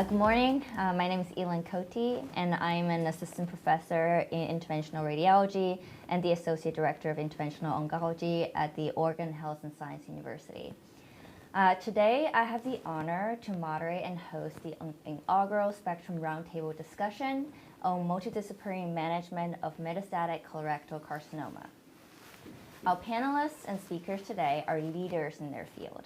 Good morning. My name is Yilun Koethe, and I'm an assistant professor in interventional radiology and the associate director of interventional oncology at the Oregon Health and Science University. Today, I have the honor to moderate and host the inaugural Spectrum Roundtable discussion on multidisciplinary management of metastatic colorectal carcinoma. Our panelists and speakers today are leaders in their field.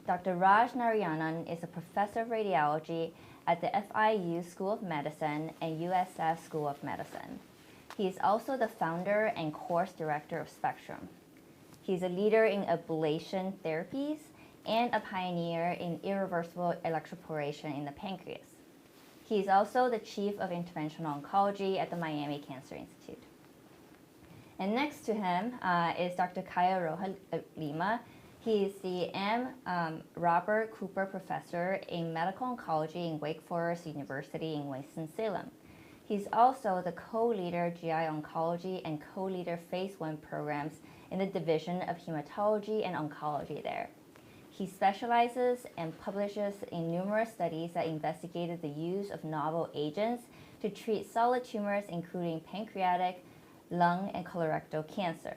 Dr. Raj Narayanan is a professor of radiology at the FIU School of Medicine and USF School of Medicine. He is also the founder and course director of Spectrum. He's a leader in ablation therapies and a pioneer in irreversible electroporation in the pancreas. He is also the chief of interventional oncology at the Miami Cancer Institute. And next to him is Dr. Caio Rocha Lima. He is the M. Robert Cooper Professor in Medical Oncology in Wake Forest University in Winston-Salem. He's also the co-leader GI Oncology and co-leader Phase 1 programs in the Division of Hematology and Oncology there. He specializes and publishes in numerous studies that investigated the use of novel agents to treat solid tumors, including pancreatic, lung, and colorectal cancer.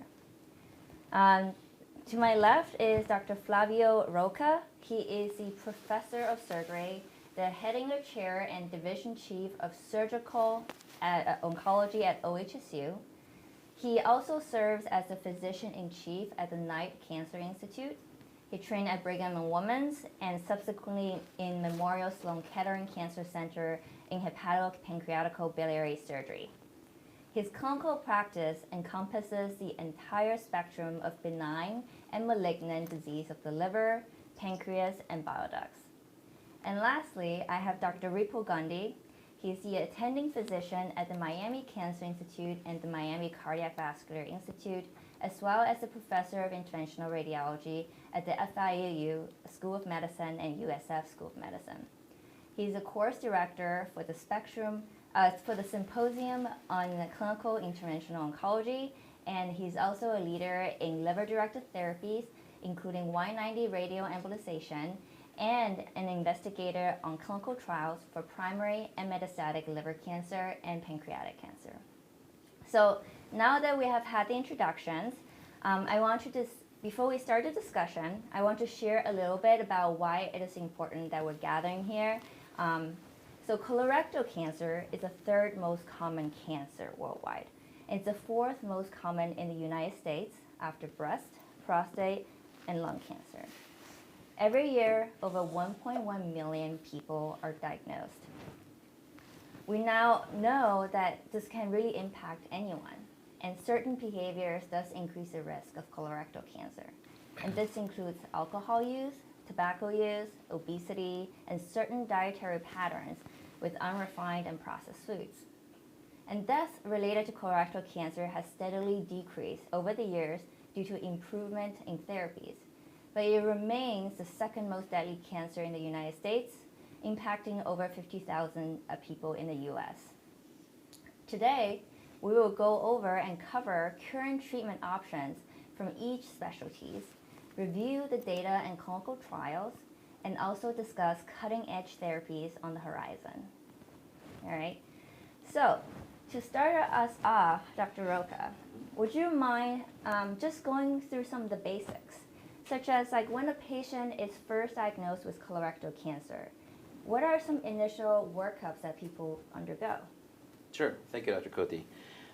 To my left is Dr. Flavio Rocha. He is the professor of surgery, the heading chair and division chief of surgical oncology at OHSU. He also serves as the physician-in-chief at the Knight Cancer Institute. He trained at Brigham and Women's and subsequently in Memorial Sloan Kettering Cancer Center in hepatopancreaticobiliary surgery. His clinical practice encompasses the entire spectrum of benign and malignant disease of the liver, pancreas, and bile ducts. And lastly, I have Dr. Ripal Gandhi. He's the attending physician at the Miami Cancer Institute and the Miami Cardiac Vascular Institute, as well as the professor of interventional radiology at the FIU School of Medicine and USF School of Medicine. He's a course director for the Symposium on Clinical Interventional Oncology, and he's also a leader in liver-directed therapies, including Y90 radioembolization, and an investigator on clinical trials for primary and metastatic liver cancer and pancreatic cancer. So now that we have had the introductions, before we start the discussion, I want to share a little bit about why it is important that we're gathering here. So colorectal cancer is the third most common cancer worldwide. It's the fourth most common in the United States after breast, prostate, and lung cancer. Every year, over 1.1 million people are diagnosed. We now know that this can really impact anyone, and certain behaviors does increase the risk of colorectal cancer. And this includes alcohol use, tobacco use, obesity, and certain dietary patterns with unrefined and processed foods. And deaths related to colorectal cancer has steadily decreased over the years due to improvement in therapies, but it remains the second most deadly cancer in the United States, impacting over 50,000 people in the US. Today, we will go over and cover current treatment options from each specialties, review the data and clinical trials, and also discuss cutting-edge therapies on the horizon. All right, so to start us off, Dr. Rocha, would you mind just going through some of the basics, such as like when a patient is first diagnosed with colorectal cancer, what are some initial workups that people undergo? Sure, thank you, Dr. Koethe.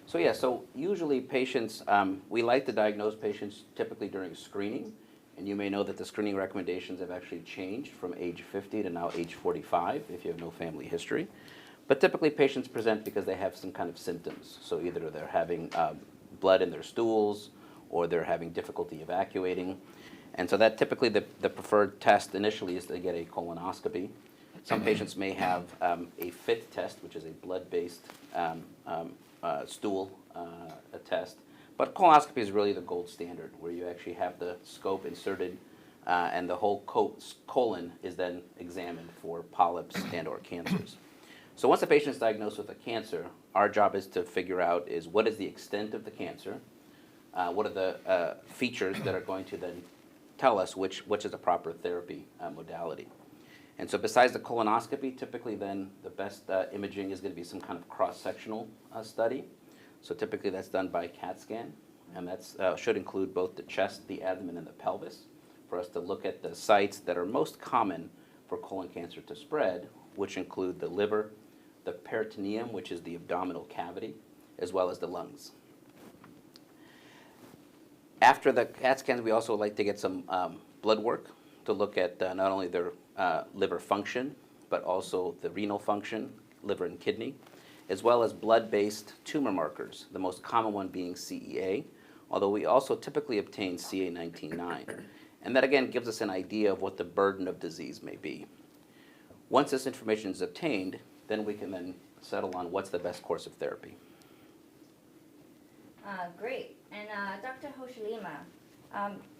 So usually patients, we like to diagnose patients typically during screening. And you may know that the screening recommendations have actually changed from age 50 to now age 45 if you have no family history. But typically patients present because they have some kind of symptoms. So either they're having blood in their stools or they're having difficulty evacuating. And so that typically the preferred test initially is to get a colonoscopy. Some patients may have a FIT test, which is a blood-based stool test. But colonoscopy is really the gold standard, where you actually have the scope inserted and the whole colon is then examined for polyps and or cancers. So once a patient is diagnosed with a cancer, our job is to figure out what is the extent of the cancer, what are the features that are going to then tell us which is the proper therapy modality. And so besides the colonoscopy, typically then the best imaging is going to be some kind of cross-sectional study. So typically that's done by CAT scan, and that should include both the chest, the abdomen, and the pelvis for us to look at the sites that are most common for colon cancer to spread, which include the liver, the peritoneum, which is the abdominal cavity, as well as the lungs. After the CAT scans, we also like to get some blood work to look at not only their liver function, but also the renal function, liver and kidney, as well as blood-based tumor markers, the most common one being CEA, although we also typically obtain CA19-9. And that again gives us an idea of what the burden of disease may be. Once this information is obtained, then we can then settle on what's the best course of therapy. Great. And Dr. Rocha Lima,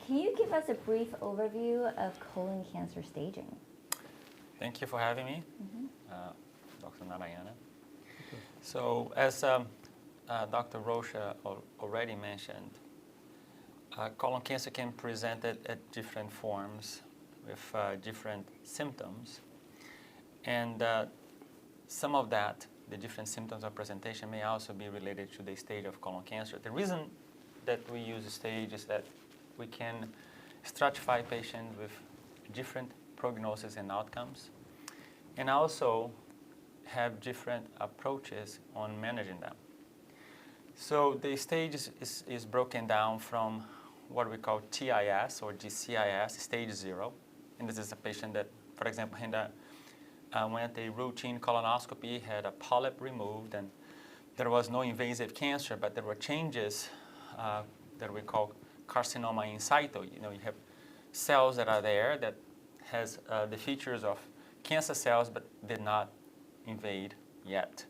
can you give us a brief overview of colon cancer staging? Thank you for having me, Dr. Narayanan. So as Dr. Rocha already mentioned, colon cancer can present at different forms with different symptoms. And some of that, the different symptoms of presentation, may also be related to the stage of colon cancer. The reason that we use a stage is that we can stratify patients with different prognosis and outcomes, and also have different approaches on managing them. So the stage is broken down from what we call TIS or GCIS, stage 0. And this is a patient that, for example, went a routine colonoscopy, had a polyp removed, and there was no invasive cancer, but there were changes that we call carcinoma in situ. You have cells that are there that has the features of cancer cells, but did not invade yet.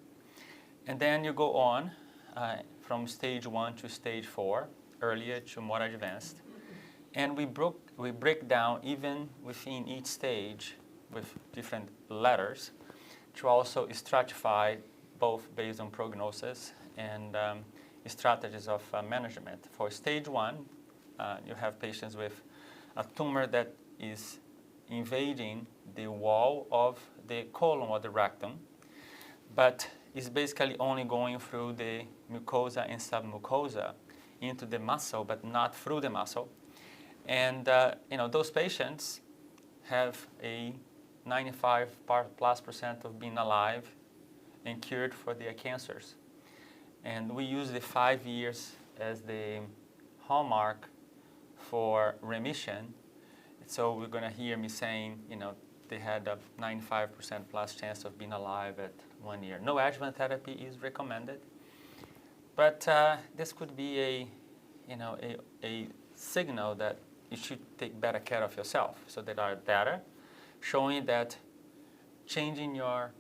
And then you go on from stage 1 to stage 4, earlier to more advanced. And we break down even within each stage with different letters to also stratify both based on prognosis and strategies of management. For stage 1, you have patients with a tumor that is invading the wall of the colon or the rectum, but is basically only going through the mucosa and submucosa into the muscle, but not through the muscle. And those patients have a 95+% of being alive and cured for their cancers. And we use the 5 years as the hallmark for remission. So we're going to hear me saying, they had a 95%+ chance of being alive at 1 year. No adjuvant therapy is recommended, but this could be a signal that you should take better care of yourself. So there are data showing that changing your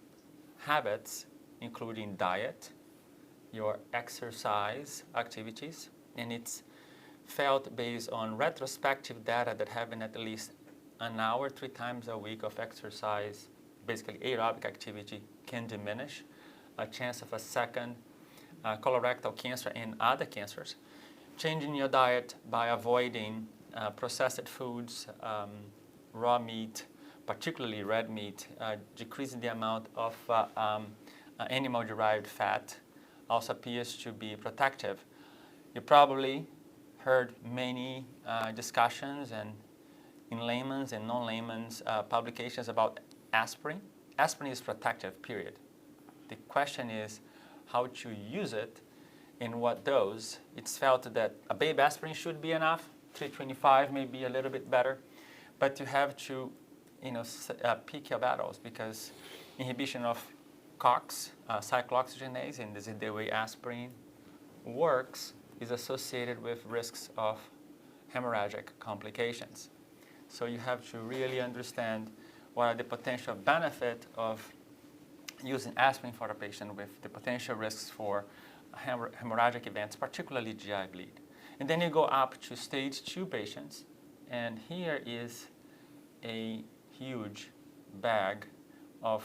habits, including diet, your exercise activities, and it's felt based on retrospective data that having at least an hour 3 times a week of exercise, basically aerobic activity, can diminish a chance of a second colorectal cancer and other cancers. Changing your diet by avoiding processed foods, raw meat, particularly red meat, decreasing the amount of animal-derived fat also appears to be protective. You probably heard many discussions and in layman's and non-layman's publications about aspirin. Aspirin is protective, period. The question is how to use it, in what dose. It's felt that a baby aspirin should be enough. 325 may be a little bit better, but you have to pick your battles, because inhibition of COX, cyclooxygenase, and this is the way aspirin works, is associated with risks of hemorrhagic complications. So you have to really understand what are the potential benefit of using aspirin for a patient with the potential risks for hemorrhagic events, particularly GI bleed. And then you go up to stage 2 patients, and here is a huge bag of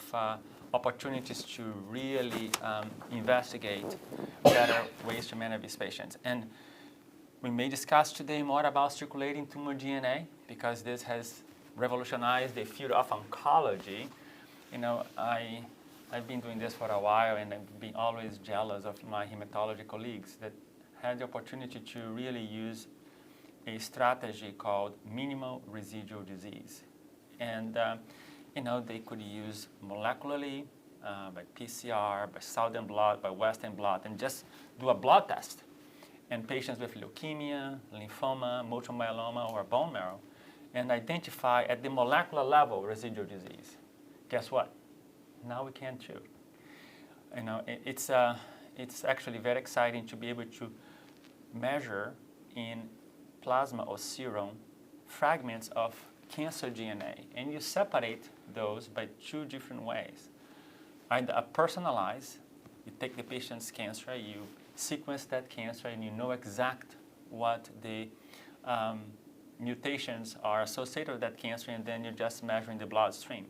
opportunities to really investigate better ways to manage these patients. And we may discuss today more about circulating tumor DNA, because this has revolutionize the field of oncology. You know, I've been doing this for a while, and I've been always jealous of my hematology colleagues that had the opportunity to really use a strategy called minimal residual disease. And, you know, they could use molecularly, by PCR, by Southern blot, by Western blot, and just do a blood test. And patients with leukemia, lymphoma, multiple myeloma, or bone marrow, and identify at the molecular level residual disease. Guess what? Now we can too. You know, it's actually very exciting to be able to measure in plasma or serum fragments of cancer DNA, and you separate those by two different ways. Either a personalized, you take the patient's cancer, you sequence that cancer, and you know exact what the mutations are associated with that cancer, and then you're just measuring the bloodstream.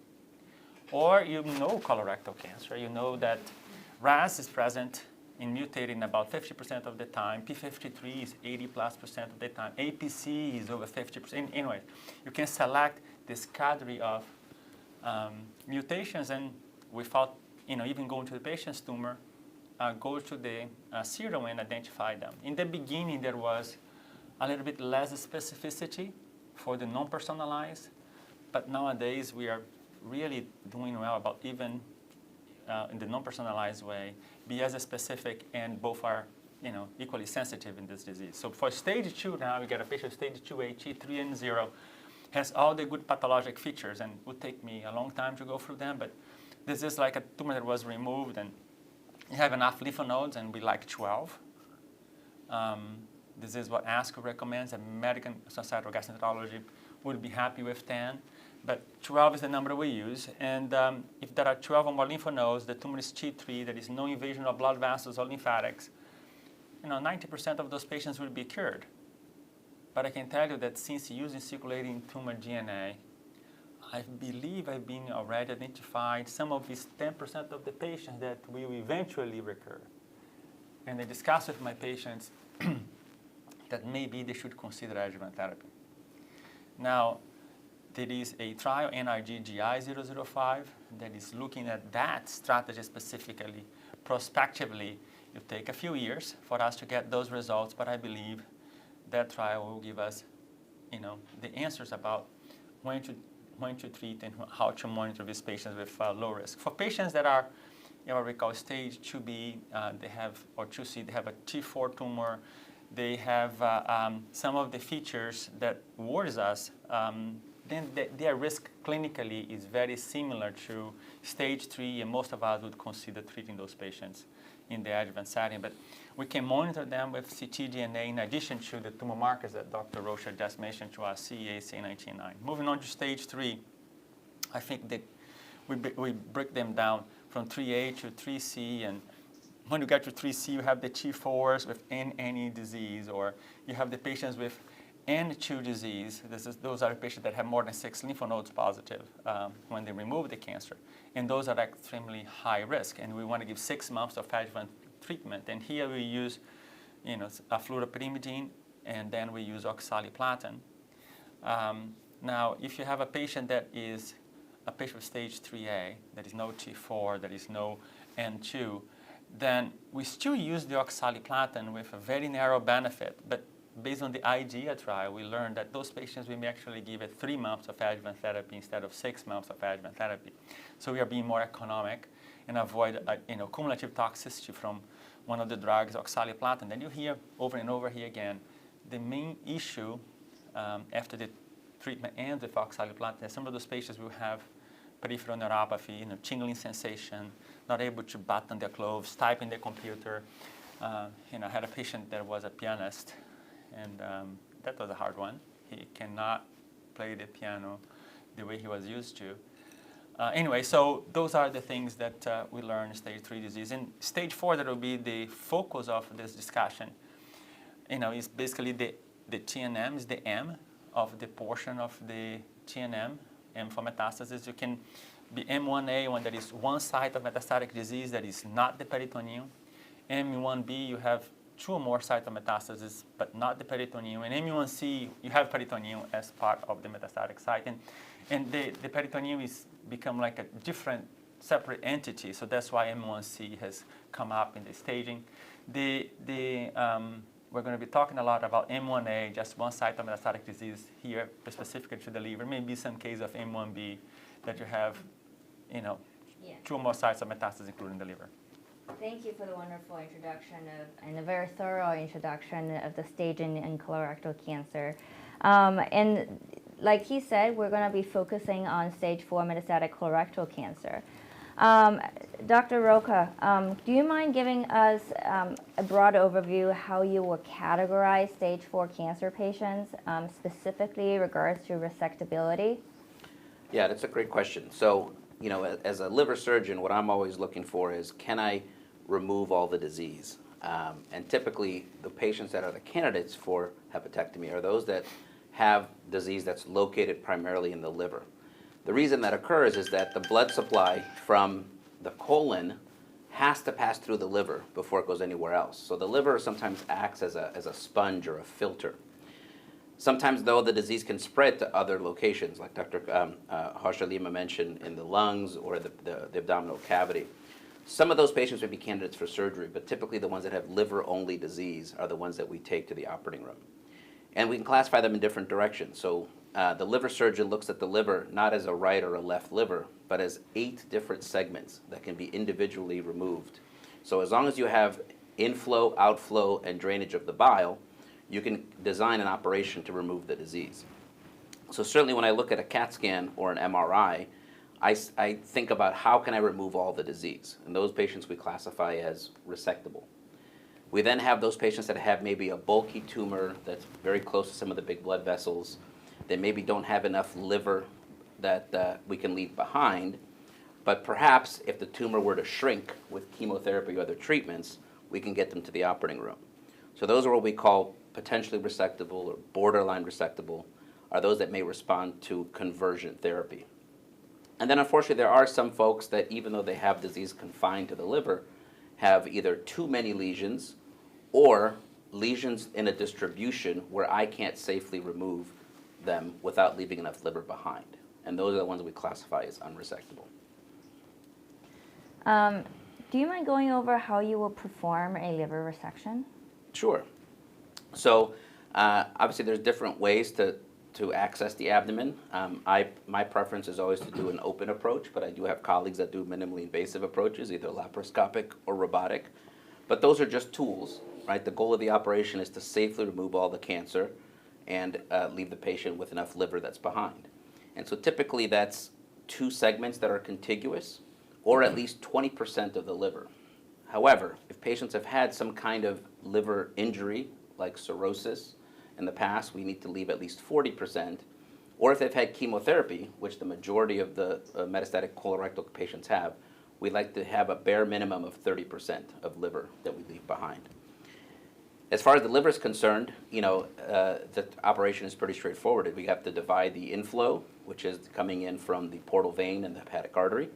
Or you know colorectal cancer, you know that RAS is present and mutated in about 50% of the time, P53 is 80+% of the time, APC is over 50%. Anyway, you can select this cadre of mutations, and without even going to the patient's tumor, go to the serum and identify them. In the beginning, there was a little bit less specificity for the non-personalized, but nowadays we are really doing well about even in the non-personalized way, be as specific, and both are equally sensitive in this disease. So for stage 2 now, we get a patient stage 2A, T3 and 0, has all the good pathologic features, and it would take me a long time to go through them, but this is like a tumor that was removed, and you have enough lymph nodes, and we like 12. This is what ASCO recommends. The American Society of Gastroenterology would be happy with 10, but 12 is the number we use. And if there are 12 or more lymph nodes, the tumor is T3, there is no invasion of blood vessels or lymphatics, 90% of those patients will be cured. But I can tell you that since using circulating tumor DNA, I believe I've been already identified some of these 10% of the patients that will eventually recur. And I discuss with my patients that maybe they should consider adjuvant therapy. Now, there is a trial, NRG-GI-005, that is looking at that strategy specifically, prospectively. It will take a few years for us to get those results, but I believe that trial will give us, the answers about when to treat and how to monitor these patients with low risk. For patients that are, recall stage 2B, they have, or 2C, they have a T4 tumor, they have some of the features that worries us, then their risk clinically is very similar to stage 3, and most of us would consider treating those patients in the adjuvant setting. But we can monitor them with ctDNA in addition to the tumor markers that Dr. Rocha just mentioned to us, CEA, CA19-9. Moving on to stage 3, I think that we break them down from 3A to 3C, and when you get to 3C, you have the T4s with NNE disease, or you have the patients with N2 disease. Those are patients that have more than 6 lymph nodes positive when they remove the cancer. And those are extremely high risk, and we want to give 6 months of adjuvant treatment. And here we use a fluoropyrimidine, and then we use oxaliplatin. Now, if you have a patient that is a patient with stage 3A, there is no T4, there is no N2, then we still use the oxaliplatin with a very narrow benefit. But based on the IDEA trial, we learned that those patients, we may actually give it 3 months of adjuvant therapy instead of 6 months of adjuvant therapy. So we are being more economic and avoid cumulative toxicity from one of the drugs, oxaliplatin. Then you hear over and over here again, the main issue after the treatment ends with oxaliplatin is some of those patients will have peripheral neuropathy, tingling sensation, not able to button their clothes, type in the computer. I had a patient that was a pianist, and that was a hard one. He cannot play the piano the way he was used to. Anyway, so those are the things that we learn in stage 3 disease. In stage 4, that will be the focus of this discussion. Is basically the TNM is the M of the portion of the TNM. M for metastasis. You can be M1A when there is one site of metastatic disease that is not the peritoneum. M1B, you have two or more sites of metastasis, but not the peritoneum. And M1C, you have peritoneum as part of the metastatic site. And the peritoneum is become like a different, separate entity. So that's why M1C has come up in the staging. We're going to be talking a lot about M1A, just one site of metastatic disease here, specifically to the liver. Maybe some case of M1B that you have, two or more sites of metastasis, including the liver. Thank you for the wonderful introduction and a very thorough introduction of the staging in colorectal cancer. And like he said, we're going to be focusing on stage 4 metastatic colorectal cancer. Dr. Rocha, do you mind giving us a broad overview how you will categorize stage 4 cancer patients, specifically in regards to resectability? Yeah, that's a great question. So, as a liver surgeon, what I'm always looking for is, can I remove all the disease? And typically, the patients that are the candidates for hepatectomy are those that have disease that's located primarily in the liver. The reason that occurs is that the blood supply from the colon has to pass through the liver before it goes anywhere else. So the liver sometimes acts as a sponge or a filter. Sometimes, though, the disease can spread to other locations, like Dr. Rocha Lima mentioned, in the lungs or the abdominal cavity. Some of those patients would be candidates for surgery, but typically the ones that have liver-only disease are the ones that we take to the operating room. And we can classify them in different directions. So the liver surgeon looks at the liver not as a right or a left liver, but as 8 different segments that can be individually removed. So as long as you have inflow, outflow, and drainage of the bile, you can design an operation to remove the disease. So certainly when I look at a CAT scan or an MRI, I think about how can I remove all the disease. And those patients we classify as resectable. We then have those patients that have maybe a bulky tumor that's very close to some of the big blood vessels. They maybe don't have enough liver that we can leave behind. But perhaps if the tumor were to shrink with chemotherapy or other treatments, we can get them to the operating room. So those are what we call potentially resectable or borderline resectable, are those that may respond to conversion therapy. And then unfortunately there are some folks that, even though they have disease confined to the liver, have either too many lesions or lesions in a distribution where I can't safely remove them without leaving enough liver behind. And those are the ones we classify as unresectable. Do you mind going over how you will perform a liver resection? Sure. So obviously there's different ways to access the abdomen. My preference is always to do an open approach, but I do have colleagues that do minimally invasive approaches, either laparoscopic or robotic. But those are just tools, right? The goal of the operation is to safely remove all the cancer and leave the patient with enough liver that's behind. And so typically that's 2 segments that are contiguous, or at least 20% of the liver. However, if patients have had some kind of liver injury, like cirrhosis in the past, we need to leave at least 40%. Or if they've had chemotherapy, which the majority of the metastatic colorectal patients have, we'd like to have a bare minimum of 30% of liver that we leave behind. As far as the liver is concerned, the operation is pretty straightforward. We have to divide the inflow, which is coming in from the portal vein and the hepatic artery,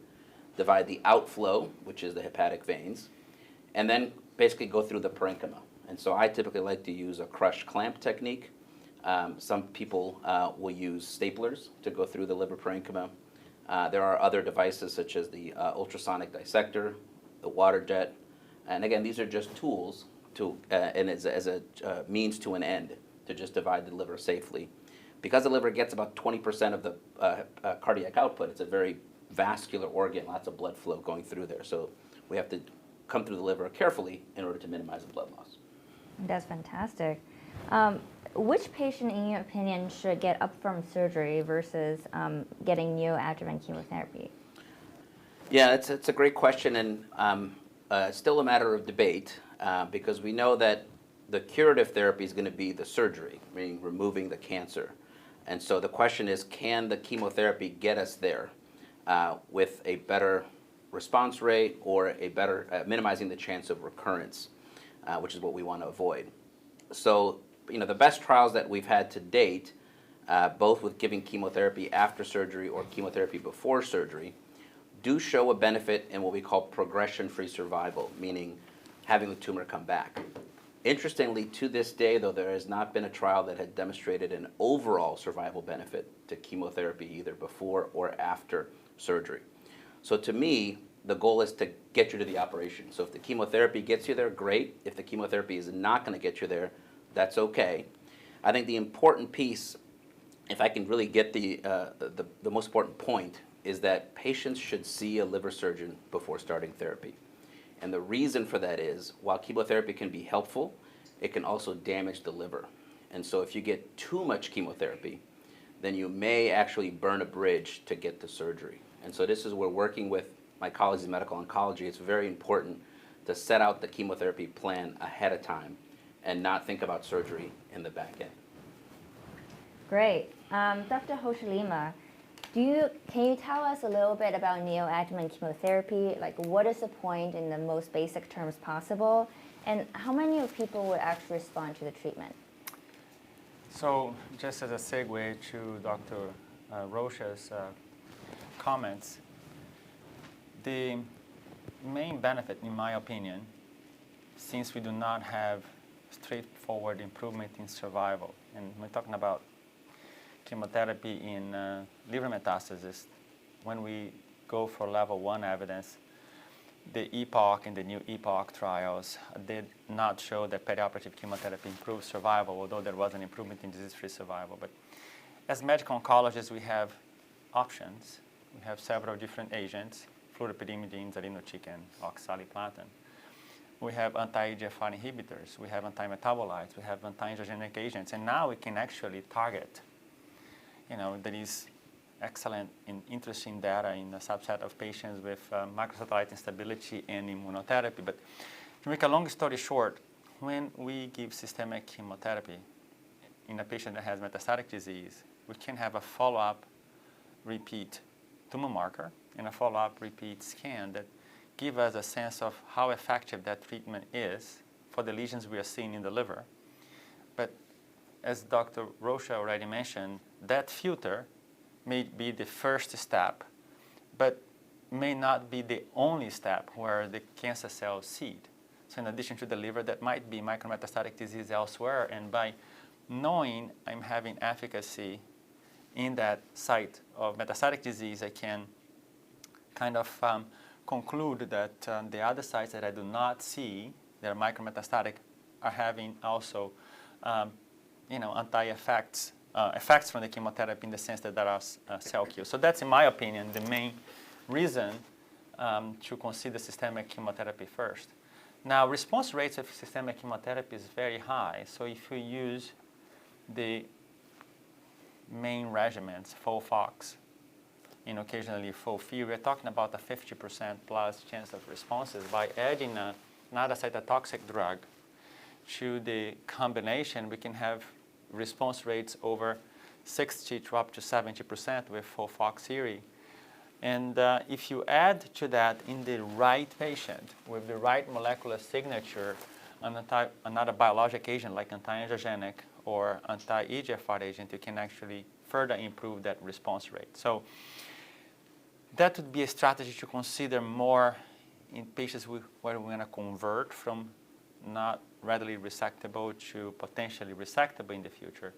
divide the outflow, which is the hepatic veins, and then basically go through the parenchyma. And so I typically like to use a crush clamp technique. Some people will use staplers to go through the liver parenchyma. There are other devices such as the ultrasonic dissector, the water jet. And again, these are just tools and as a means to an end to just divide the liver safely. Because the liver gets about 20% of the cardiac output, it's a very vascular organ, lots of blood flow going through there. So we have to come through the liver carefully in order to minimize the blood loss. That's fantastic. Which patient, in your opinion, should get upfront surgery versus getting neoadjuvant chemotherapy? Yeah, it's a great question, and still a matter of debate because we know that the curative therapy is going to be the surgery, meaning removing the cancer. And so the question is, can the chemotherapy get us there with a better response rate or a better minimizing the chance of recurrence, which is what we want to avoid. So, the best trials that we've had to date, both with giving chemotherapy after surgery or chemotherapy before surgery, do show a benefit in what we call progression-free survival, meaning having the tumor come back. Interestingly, to this day, though, there has not been a trial that had demonstrated an overall survival benefit to chemotherapy either before or after surgery. So to me, the goal is to get you to the operation. So if the chemotherapy gets you there, great. If the chemotherapy is not going to get you there, that's okay. I think the important piece, if I can really get the most important point, is that patients should see a liver surgeon before starting therapy. And the reason for that is, while chemotherapy can be helpful, it can also damage the liver. And so if you get too much chemotherapy, then you may actually burn a bridge to get to surgery. And so this is where working with my colleagues in medical oncology, it's very important to set out the chemotherapy plan ahead of time and not think about surgery in the back end. Great. Dr. Rocha Lima, can you tell us a little bit about neoadjuvant chemotherapy? Like, what is the point in the most basic terms possible? And how many of people would actually respond to the treatment? So just as a segue to Dr. Rocha's comments, the main benefit, in my opinion, since we do not have straightforward improvement in survival, and we're talking about chemotherapy in liver metastasis, when we go for level 1 evidence, the EPOCH and the new EPOCH trials did not show that perioperative chemotherapy improved survival, although there was an improvement in disease-free survival. But as medical oncologists, we have options. We have several different agents, fluoropyrimidines, irinotecan, oxaliplatin. We have anti-EGFR inhibitors. We have anti-metabolites. We have anti-angiogenic agents. And now we can actually target. There is excellent and interesting data in a subset of patients with microsatellite instability and immunotherapy. But to make a long story short, when we give systemic chemotherapy in a patient that has metastatic disease, we can have a follow-up repeat tumor marker and a follow-up repeat scan that give us a sense of how effective that treatment is for the lesions we are seeing in the liver. But as Dr. Rocha already mentioned, that filter may be the first step, but may not be the only step where the cancer cells seed. So in addition to the liver, that might be micrometastatic disease elsewhere, and by knowing I'm having efficacy in that site of metastatic disease, I can kind of conclude that the other sites that I do not see that are micrometastatic are having also anti-effects, effects from the chemotherapy in the sense that there are cell kills. So that's, in my opinion, the main reason to consider systemic chemotherapy first. Now, response rates of systemic chemotherapy is very high. So if you use the main regimens, FOLFOX, and occasionally FOLFIRI, we're talking about a 50% plus chance of responses. By adding another cytotoxic drug to the combination, we can have response rates over 60 to up to 70% with FOLFOXIRI. And if you add to that in the right patient with the right molecular signature, another biologic agent like anti-angiogenic or anti-EGFR agent, you can actually further improve that response rate. So that would be a strategy to consider more in patients where we're going to convert from not readily resectable to potentially resectable in the future.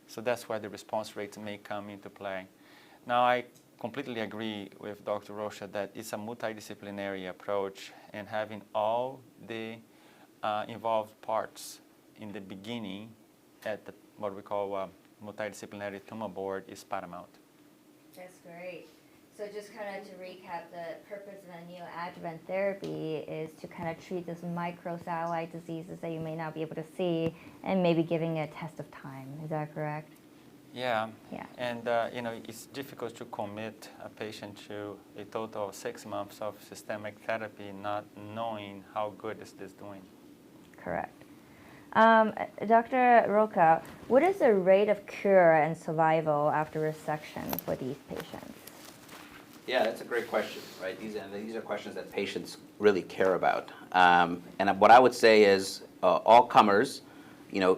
So that's where the response rates may come into play. Now, I completely agree with Dr. Rocha that it's a multidisciplinary approach, and having all the involved parts in the beginning at what we call multidisciplinary tumor board is paramount. That's great. So just kind of to recap, the purpose of a neoadjuvant therapy is to kind of treat those microsatellite diseases that you may not be able to see, and maybe giving it a test of time. Is that correct? Yeah. Yeah. And it's difficult to commit a patient to a total of 6 months of systemic therapy, not knowing how good is this doing. Correct. Dr. Rocha, what is the rate of cure and survival after resection for these patients? Yeah, that's a great question, right? These are questions that patients really care about. And what I would say is all comers,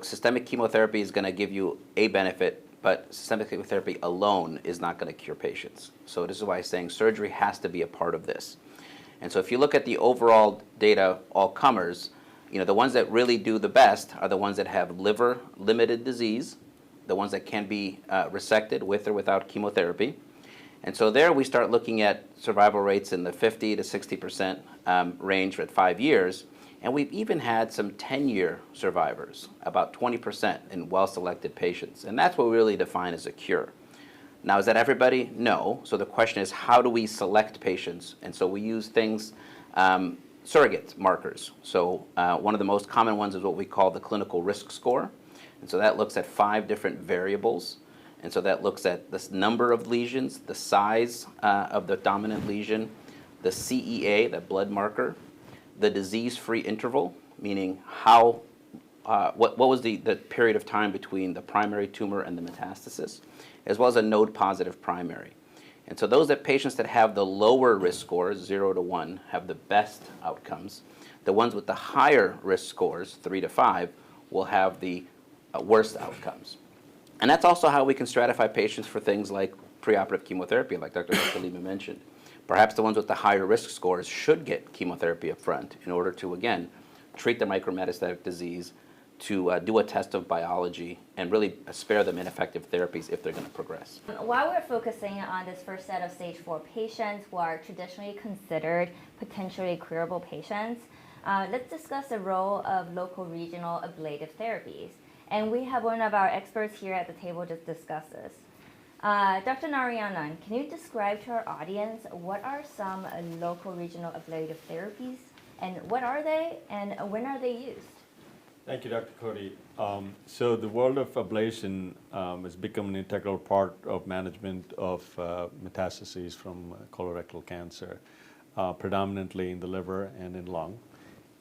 systemic chemotherapy is going to give you a benefit, but systemic chemotherapy alone is not going to cure patients. So this is why I'm saying surgery has to be a part of this. And so if you look at the overall data, all comers, the ones that really do the best are the ones that have liver-limited disease, the ones that can be resected with or without chemotherapy. And so there we start looking at survival rates in the 50 to 60% range at 5 years. And we've even had some 10-year survivors, about 20% in well-selected patients. And that's what we really define as a cure. Now, is that everybody? No. So the question is, how do we select patients? And so we use things, surrogate markers. So one of the most common ones is what we call the clinical risk score. And so that looks at 5 different variables. And so that looks at the number of lesions, the size of the dominant lesion, the CEA, the blood marker, the disease-free interval, meaning what was the period of time between the primary tumor and the metastasis, as well as a node-positive primary. And so those patients that have the lower risk scores, 0 to 1, have the best outcomes. The ones with the higher risk scores, 3 to 5, will have the worst outcomes. And that's also how we can stratify patients for things like preoperative chemotherapy, like Dr. Rocha Lima mentioned. Perhaps the ones with the higher risk scores should get chemotherapy up front in order to, again, treat the micrometastatic disease, to do a test of biology, and really spare them ineffective therapies if they're going to progress. While we're focusing on this first set of stage 4 patients who are traditionally considered potentially curable patients, let's discuss the role of local regional ablative therapies. And we have one of our experts here at the table to discuss this. Dr. Narayanan, can you describe to our audience what are some local regional ablative therapies, and what are they, and when are they used? Thank you, Dr. Cody. So the world of ablation has become an integral part of management of metastases from colorectal cancer, predominantly in the liver and in lung.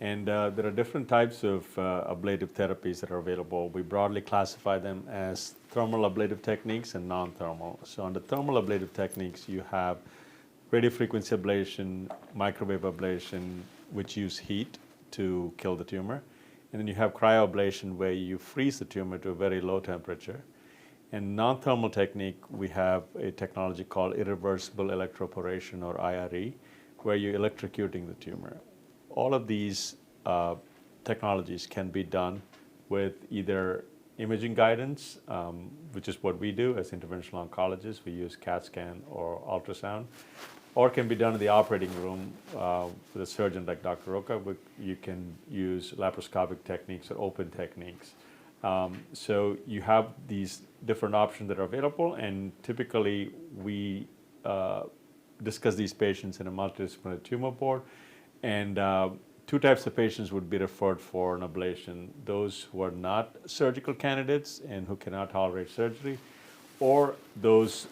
And there are different types of ablative therapies that are available. We broadly classify them as thermal ablative techniques and non-thermal. So under thermal ablative techniques, you have radiofrequency ablation, microwave ablation, which use heat to kill the tumor. And then you have cryoablation, where you freeze the tumor to a very low temperature. In non-thermal technique, we have a technology called irreversible electroporation, or IRE, where you're electrocuting the tumor. All of these technologies can be done with either imaging guidance, which is what we do as interventional oncologists. We use CAT scan or ultrasound, or can be done in the operating room with a surgeon like Dr. Rocha. You can use laparoscopic techniques or open techniques. So you have these different options that are available, and typically we discuss these patients in a multidisciplinary tumor board. And 2 types of patients would be referred for an ablation: those who are not surgical candidates and who cannot tolerate surgery, or those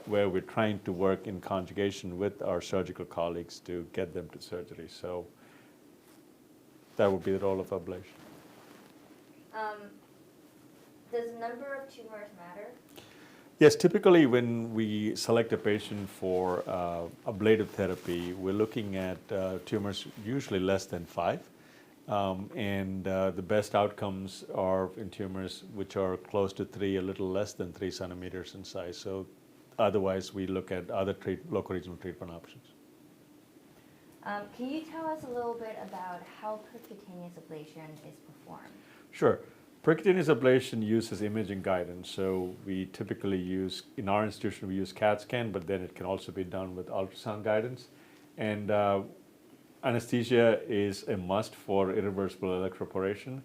where we're trying to work in conjugation with our surgical colleagues to get them to surgery. So that would be the role of ablation. Does number of tumors matter? Yes, typically when we select a patient for ablative therapy, we're looking at tumors usually less than 5. And the best outcomes are in tumors which are close to 3, a little less than 3 centimeters in size. So otherwise, we look at other local regional treatment options. Can you tell us a little bit about how percutaneous ablation is performed? Sure. Percutaneous ablation uses imaging guidance. So we typically use, in our institution, we use CAT scan, but then it can also be done with ultrasound guidance. And anesthesia is a must for irreversible electroporation.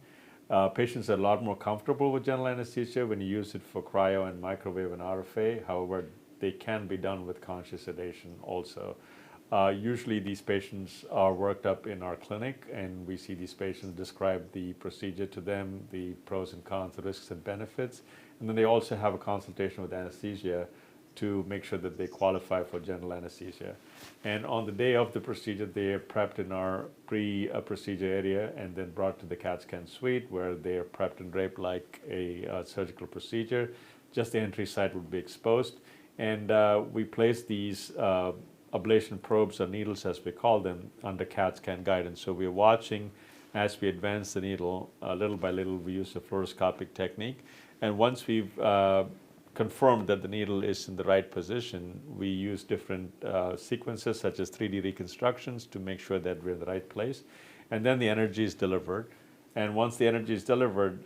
Patients are a lot more comfortable with general anesthesia when you use it for cryo and microwave and RFA. However, they can be done with conscious sedation also. Usually these patients are worked up in our clinic, and we see these patients, describe the procedure to them, the pros and cons, the risks and benefits. And then they also have a consultation with anesthesia to make sure that they qualify for general anesthesia. And on the day of the procedure, they are prepped in our pre-procedure area and then brought to the CAT scan suite, where they are prepped and draped like a surgical procedure. Just the entry site would be exposed. And we place these ablation probes, or needles as we call them, under CAT scan guidance. So we're watching as we advance the needle, little by little. We use a fluoroscopic technique. And once we've confirmed that the needle is in the right position, we use different sequences such as 3D reconstructions to make sure that we're in the right place. And then the energy is delivered And once the energy is delivered,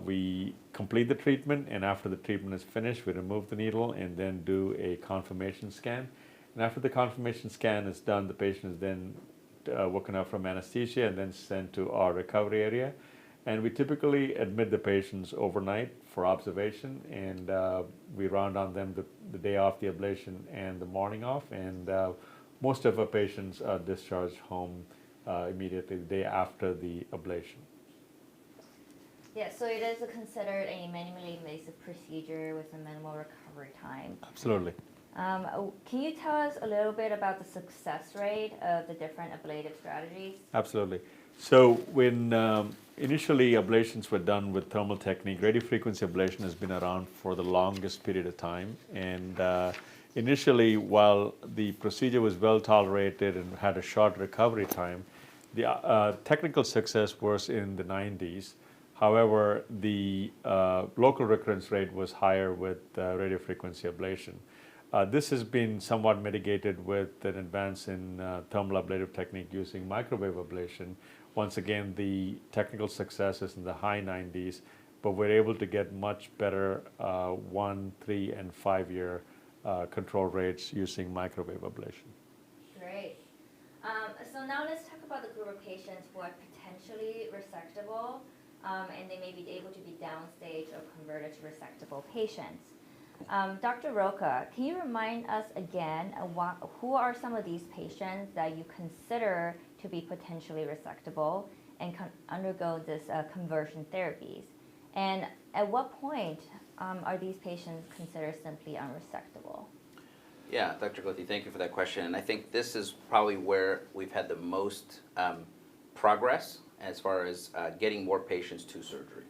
we complete the treatment, and after the treatment is finished, we remove the needle and then do a confirmation scan. And after the confirmation scan is done, the patient is then woken up from anesthesia and then sent to our recovery area. And we typically admit the patients overnight for observation, and we round on them the day off the ablation and the morning off. And most of our patients are discharged home immediately the day after the ablation. Yeah, so it is considered a minimally invasive procedure with a minimal recovery time. Absolutely. Can you tell us a little bit about the success rate of the different ablative strategies? Absolutely. So when initially ablations were done with thermal technique, radiofrequency ablation has been around for the longest period of time. And initially, while the procedure was well tolerated and had a short recovery time, the technical success was in the 90s. However, the local recurrence rate was higher with radiofrequency ablation. This has been somewhat mitigated with an advance in thermal ablative technique using microwave ablation. Once again, the technical success is in the high 90s, but we're able to get much better 1, 3, and 5-year control rates using microwave ablation. Great. So now let's talk about the group of patients who are potentially resectable, and they may be able to be downstage or converted to resectable patients. Dr. Rocha, can you remind us again who are some of these patients that you consider to be potentially resectable and can undergo this conversion therapies? And at what point are these patients considered simply unresectable? Yeah, Dr. Koethe, thank you for that question. And I think this is probably where we've had the most progress as far as getting more patients to surgery.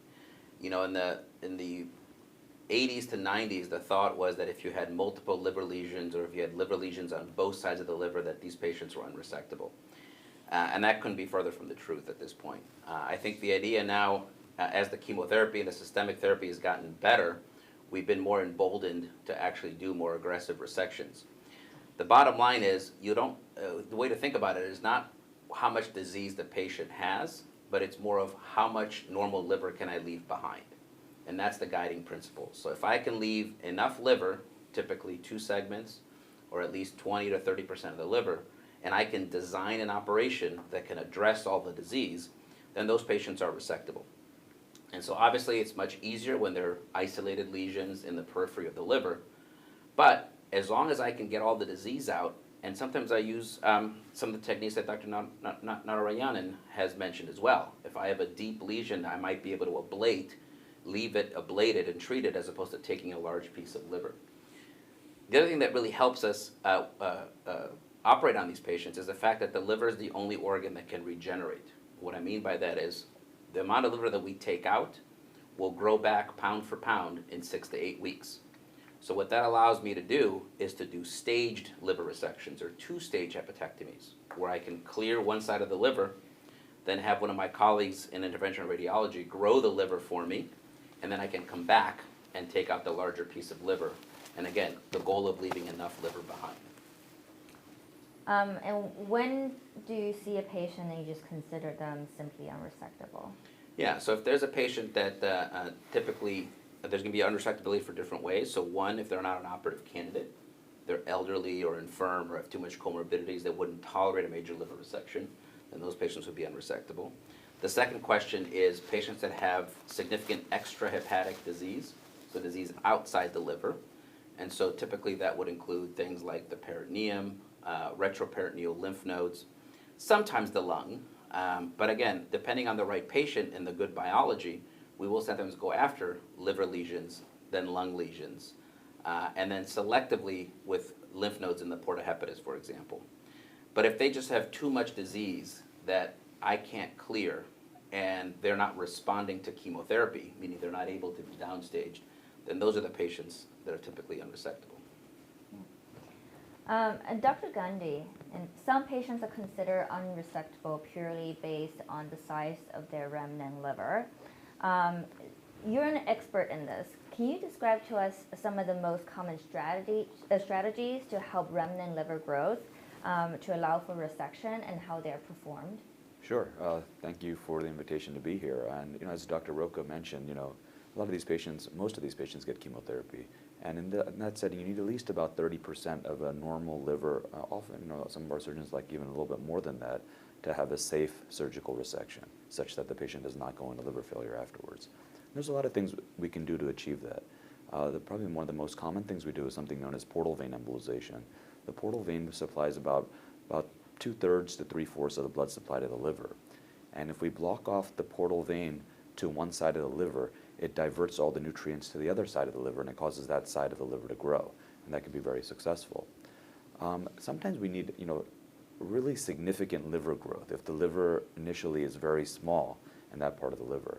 You know, in the 80s to 90s, the thought was that if you had multiple liver lesions or if you had liver lesions on both sides of the liver, that these patients were unresectable. And that couldn't be further from the truth at this point. I think the idea now, as the chemotherapy and the systemic therapy has gotten better, we've been more emboldened to actually do more aggressive resections. The bottom line is, the way to think about it is not how much disease the patient has, but it's more of how much normal liver can I leave behind. And that's the guiding principle. So if I can leave enough liver, typically 2 segments, or at least 20 to 30% of the liver, and I can design an operation that can address all the disease, then those patients are resectable. And so obviously it's much easier when they're isolated lesions in the periphery of the liver, but as long as I can get all the disease out, and sometimes I use some of the techniques that Dr. Narayanan has mentioned as well. If I have a deep lesion, I might be able to ablate, leave it ablated and treat it as opposed to taking a large piece of liver. The other thing that really helps us operate on these patients is the fact that the liver is the only organ that can regenerate. What I mean by that is the amount of liver that we take out will grow back pound for pound in 6 to 8 weeks. So what that allows me to do is to do staged liver resections or 2-stage hepatectomies, where I can clear one side of the liver, then have one of my colleagues in interventional radiology grow the liver for me, and then I can come back and take out the larger piece of liver. And again, the goal of leaving enough liver behind. And when do you see a patient and you just consider them simply unresectable? Yeah, so if there's a patient that typically there's going to be unresectability for different ways. So one, if they're not an operative candidate, they're elderly or infirm or have too much comorbidities that wouldn't tolerate a major liver resection, then those patients would be unresectable. The second question is patients that have significant extrahepatic disease, so disease outside the liver. And so typically that would include things like the peritoneum, retroperitoneal lymph nodes, sometimes the lung. But again, depending on the right patient and the good biology, we will sometimes go after liver lesions, then lung lesions, and then selectively with lymph nodes in the porta hepatis, for example. But if they just have too much disease that I can't clear and they're not responding to chemotherapy, meaning they're not able to be downstaged, then those are the patients that are typically unresectable. And Dr. Gandhi, and some patients are considered unresectable purely based on the size of their remnant liver. You're an expert in this. Can you describe to us some of the most common strategies to help remnant liver growth to allow for resection and how they are performed? Sure. Thank you for the invitation to be here. And as Dr. Rocha mentioned, a lot of these patients, most of these patients get chemotherapy. And in that setting, you need at least about 30% of a normal liver. Often, some of our surgeons like even a little bit more than that to have a safe surgical resection, such that the patient does not go into liver failure afterwards. There's a lot of things we can do to achieve that. Probably one of the most common things we do is something known as portal vein embolization. The portal vein supplies about 2/3 to 3/4 of the blood supply to the liver. And if we block off the portal vein to one side of the liver, it diverts all the nutrients to the other side of the liver, and it causes that side of the liver to grow. And that can be very successful. Sometimes we need, really significant liver growth if the liver initially is very small in that part of the liver.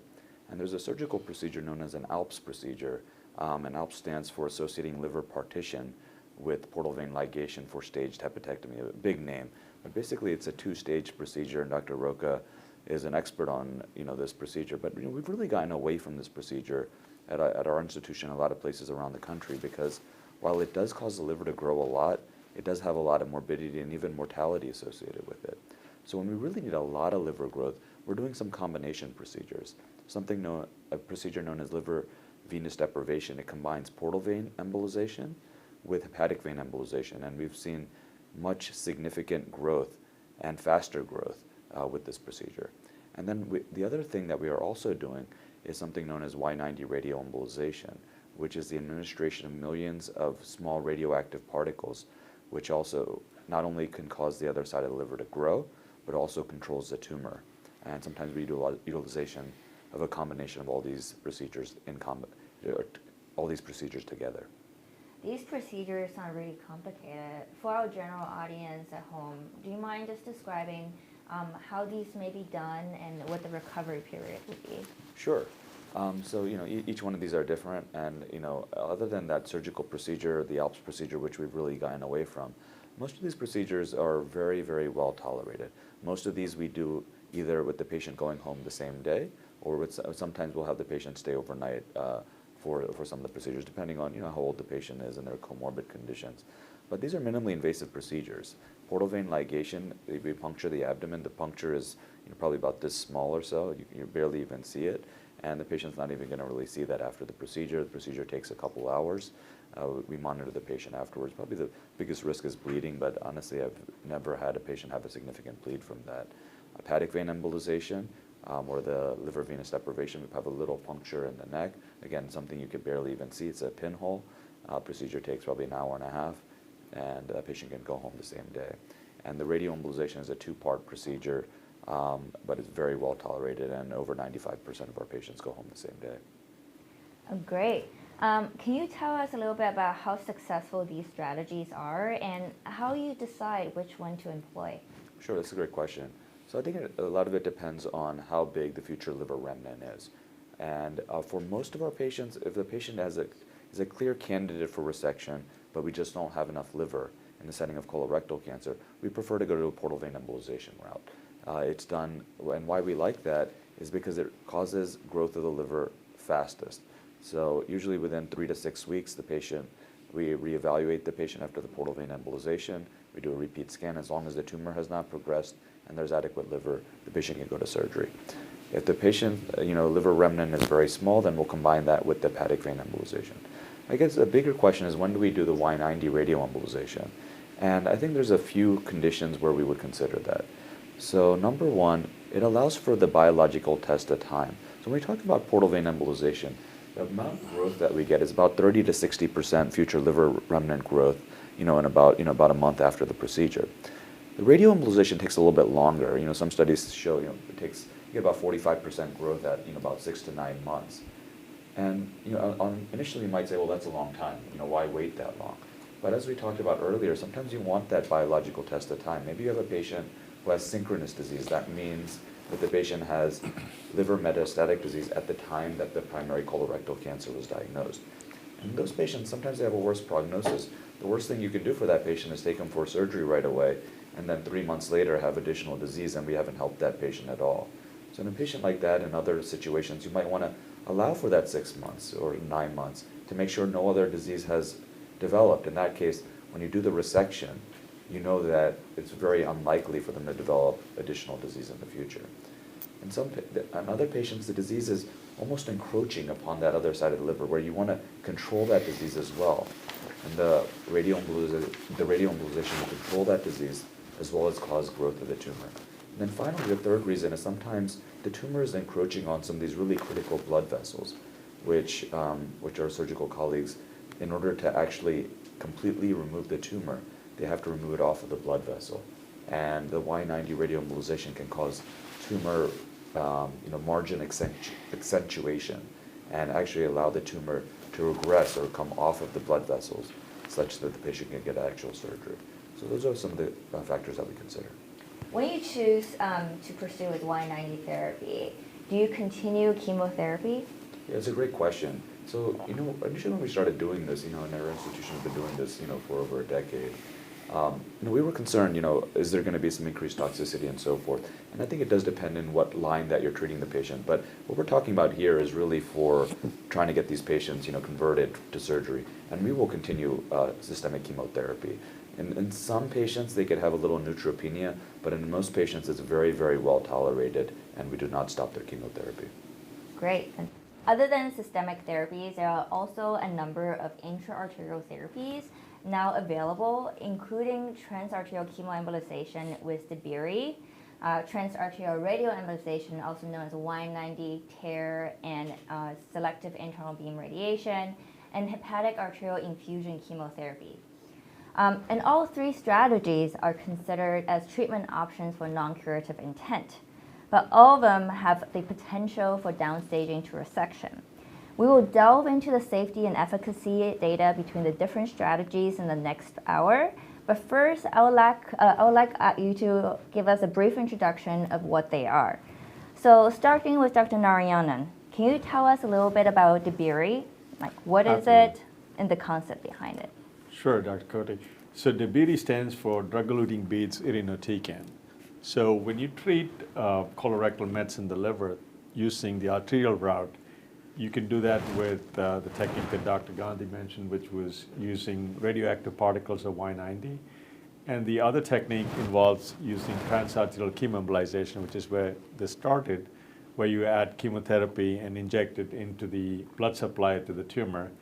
And there's a surgical procedure known as an ALPS procedure. And ALPS stands for Associating Liver Partition with Portal Vein Ligation for Staged Hepatectomy, a big name. But basically, it's a 2-stage procedure, and Dr. Rocha is an expert on this procedure. But we've really gotten away from this procedure at our institution, a lot of places around the country, because while it does cause the liver to grow a lot, it does have a lot of morbidity and even mortality associated with it. So when we really need a lot of liver growth, we're doing some combination procedures. A procedure known as liver venous deprivation. It combines portal vein embolization with hepatic vein embolization, and we've seen much significant growth and faster growth with this procedure. And then the other thing that we are also doing is something known as Y90 radioembolization, which is the administration of millions of small radioactive particles, which also not only can cause the other side of the liver to grow, but also controls the tumor. And sometimes we do a lot of utilization of a combination of all these procedures all these procedures together. These procedures sound really complicated. For our general audience at home, do you mind just describing how these may be done and what the recovery period would be? Sure. So each one of these are different, and other than that surgical procedure, the ALPS procedure, which we've really gotten away from, most of these procedures are very, very well tolerated. Most of these we do either with the patient going home the same day, or sometimes we'll have the patient stay overnight for some of the procedures, depending on how old the patient is and their comorbid conditions. But these are minimally invasive procedures. Portal vein ligation, we puncture the abdomen. The puncture is probably about this small or so. You barely even see it, and the patient's not even going to really see that after the procedure. The procedure takes a couple hours. We monitor the patient afterwards. Probably the biggest risk is bleeding, but honestly, I've never had a patient have a significant bleed from that. Hepatic vein embolization, or the liver venous deprivation, we have a little puncture in the neck. Again, something you could barely even see. It's a pinhole. Procedure takes probably an hour and a half, and the patient can go home the same day. And the radioembolization is a 2-part procedure, but it's very well tolerated, and over 95% of our patients go home the same day. Oh, great. Can you tell us a little bit about how successful these strategies are and how you decide which one to employ? Sure, that's a great question. So I think a lot of it depends on how big the future liver remnant is. And for most of our patients, if the patient is a clear candidate for resection, but we just don't have enough liver in the setting of colorectal cancer, we prefer to go to a portal vein embolization route. It's done, and why we like that is because it causes growth of the liver fastest. So usually within 3 to 6 weeks, we reevaluate the patient after the portal vein embolization. We do a repeat scan. As long as the tumor has not progressed and there's adequate liver, the patient can go to surgery. If the patient, liver remnant is very small, then we'll combine that with the hepatic vein embolization. I guess a bigger question is, when do we do the Y90 radioembolization? And I think there's a few conditions where we would consider that. So number one, it allows for the biological test of time. So when we talk about portal vein embolization, the amount of growth that we get is about 30 to 60% future liver remnant growth, in about a month after the procedure. The radioembolization takes a little bit longer. Some studies show you get about 45% growth at about 6 to 9 months. And initially you might say, well, that's a long time. Why wait that long? But as we talked about earlier, sometimes you want that biological test of time. Maybe you have a patient who has synchronous disease. That means that the patient has liver metastatic disease at the time that the primary colorectal cancer was diagnosed. And those patients, sometimes they have a worse prognosis. The worst thing you can do for that patient is take them for surgery right away, and then 3 months later have additional disease, and we haven't helped that patient at all. So in a patient like that, in other situations, you might want to allow for that 6 months or 9 months to make sure no other disease has developed. In that case, when you do the resection, you know that it's very unlikely for them to develop additional disease in the future. In other patients, the disease is almost encroaching upon that other side of the liver, where you want to control that disease as well. And the radioembolization will control that disease as well as cause growth of the tumor. And then finally, the third reason is sometimes the tumor is encroaching on some of these really critical blood vessels, which our surgical colleagues, in order to actually completely remove the tumor, they have to remove it off of the blood vessel. And the Y90 radioembolization can cause tumor margin accentuation and actually allow the tumor to regress or come off of the blood vessels such that the patient can get actual surgery. So those are some of the factors that we consider. When you choose to pursue with Y90 therapy, do you continue chemotherapy? Yeah, it's a great question. So, initially when we started doing this, in our institution we've been doing this, for over a decade, we were concerned, is there going to be some increased toxicity and so forth? And I think it does depend on what line that you're treating the patient. But what we're talking about here is really for trying to get these patients, converted to surgery. And we will continue systemic chemotherapy. In some patients, they could have a little neutropenia, but in most patients, it's very, very well tolerated, and we do not stop their chemotherapy. Great. Other than systemic therapies, there are also a number of intra-arterial therapies now available, including transarterial chemoembolization with Debiri, transarterial radioembolization, also known as Y90 TARE, and selective internal beam radiation, and hepatic arterial infusion chemotherapy. And all three strategies are considered as treatment options for non-curative intent, but all of them have the potential for downstaging to resection. We will delve into the safety and efficacy data between the different strategies in the next hour, but first I would like you to give us a brief introduction of what they are. So starting with Dr. Narayanan, can you tell us a little bit about Debiri? Like, what is it and the concept behind it? Sure, Dr. Koethe. So Debiri stands for drug-eluting beads irinotecan. So when you treat colorectal mets in the liver using the arterial route, you can do that with the technique that Dr. Gandhi mentioned, which was using radioactive particles of Y90. And the other technique involves using transarterial chemoembolization, which is where this started, where you add chemotherapy and inject it into the blood supply to the tumor,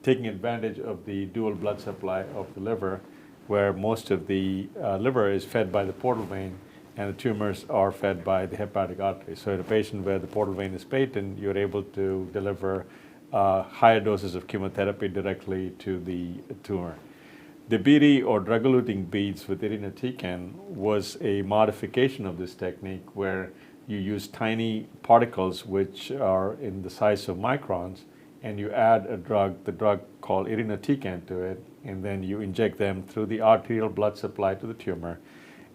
taking advantage of the dual blood supply of the liver, where most of the liver is fed by the portal vein and the tumors are fed by the hepatic artery. So in a patient where the portal vein is patent, you're able to deliver higher doses of chemotherapy directly to the tumor. Debiri, or drug-eluting beads with irinotecan, was a modification of this technique where you use tiny particles which are in the size of microns, and you add the drug called irinotecan to it, and then you inject them through the arterial blood supply to the tumor.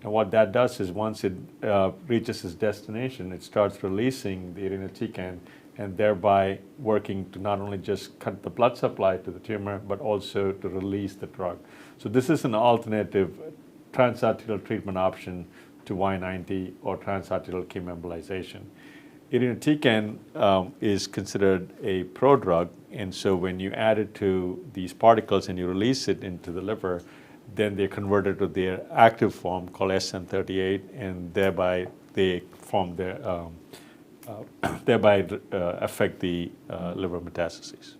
And what that does is once it reaches its destination, it starts releasing the irinotecan and thereby working to not only just cut the blood supply to the tumor, but also to release the drug. So this is an alternative transarterial treatment option to Y90 or transarterial chemoembolization. Irinotecan is considered a prodrug, and so when you add it to these particles and you release it into the liver, then they're converted to their active form called SN38, and thereby they form their, affect the liver metastases.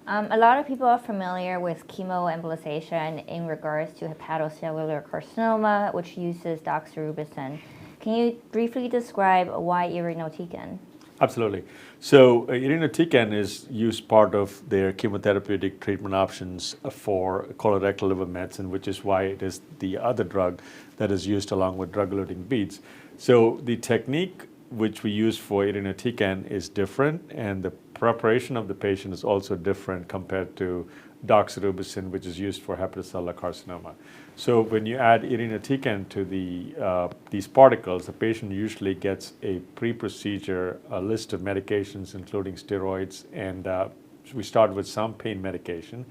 A lot of people are familiar with chemoembolization in regards to hepatocellular carcinoma, which uses doxorubicin. Can you briefly describe why irinotecan? Absolutely. So irinotecan is used part of their chemotherapeutic treatment options for colorectal liver mets, which is why it is the other drug that is used along with drug-eluting beads. So the technique which we use for irinotecan is different, and the preparation of the patient is also different compared to doxorubicin, which is used for hepatocellular carcinoma. So when you add irinotecan to these particles, the patient usually gets a pre-procedure list of medications, including steroids, and we start with some pain medication.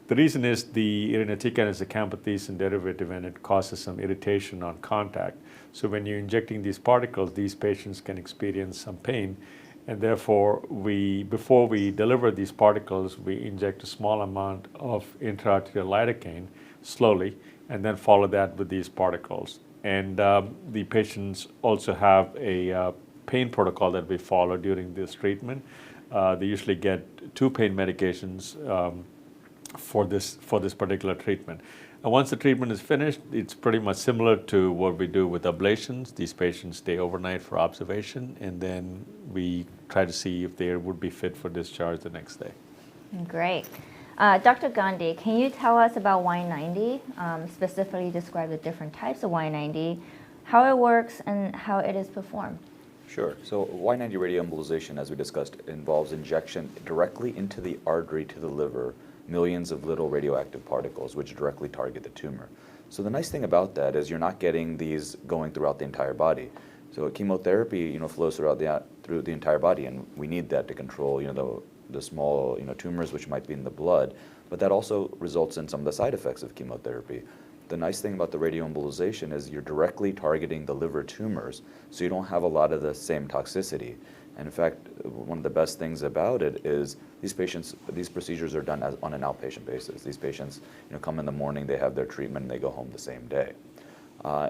The reason is the irinotecan is a camptothecin derivative, and it causes some irritation on contact. So when you're injecting these particles, these patients can experience some pain. And therefore, before we deliver these particles, we inject a small amount of intraarterial lidocaine slowly, and then follow that with these particles. And the patients also have a pain protocol that we follow during this treatment. They usually get 2 pain medications for this particular treatment. And once the treatment is finished, it's pretty much similar to what we do with ablations. These patients stay overnight for observation, and then we try to see if they would be fit for discharge the next day. Great. Dr. Gandhi, can you tell us about Y90, specifically describe the different types of Y90, how it works, and how it is performed? Sure. So Y90 radioembolization, as we discussed, involves injection directly into the artery to the liver, millions of little radioactive particles which directly target the tumor. So the nice thing about that is you're not getting these going throughout the entire body. So chemotherapy, flows through the entire body, and we need that to control, the small, tumors which might be in the blood. But that also results in some of the side effects of chemotherapy. The nice thing about the radioembolization is you're directly targeting the liver tumors, so you don't have a lot of the same toxicity. And in fact, one of the best things about it is these procedures are done on an outpatient basis. These patients, come in the morning, they have their treatment, and they go home the same day.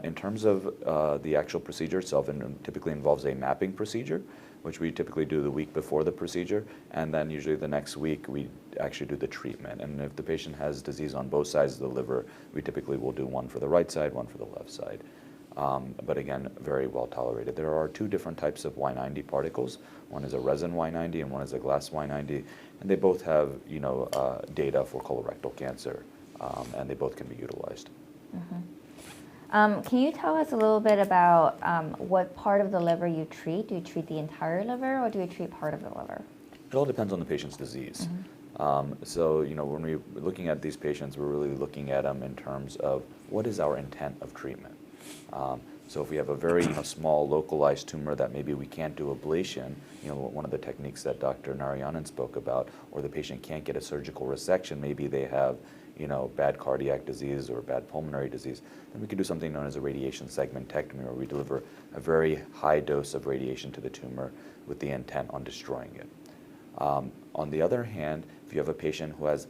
In terms of the actual procedure itself, it typically involves a mapping procedure, which we typically do the week before the procedure, and then usually the next week we actually do the treatment. And if the patient has disease on both sides of the liver, we typically will do one for the right side, one for the left side. But again, very well tolerated. There are 2 different types of Y90 particles. One is a resin Y90 and one is a glass Y90, and they both have data for colorectal cancer, and they both can be utilized. Mm-hmm. Can you tell us a little bit about what part of the liver you treat? Do you treat the entire liver, or do you treat part of the liver? It all depends on the patient's disease. Mm-hmm. So, when we're looking at these patients, we're really looking at them in terms of what is our intent of treatment. So if we have a very small localized tumor that maybe we can't do ablation, one of the techniques that Dr. Narayanan spoke about, or the patient can't get a surgical resection, maybe they have bad cardiac disease or bad pulmonary disease, then we could do something known as a radiation segmentectomy, where we deliver a very high dose of radiation to the tumor with the intent on destroying it. On the other hand, if you have a patient who has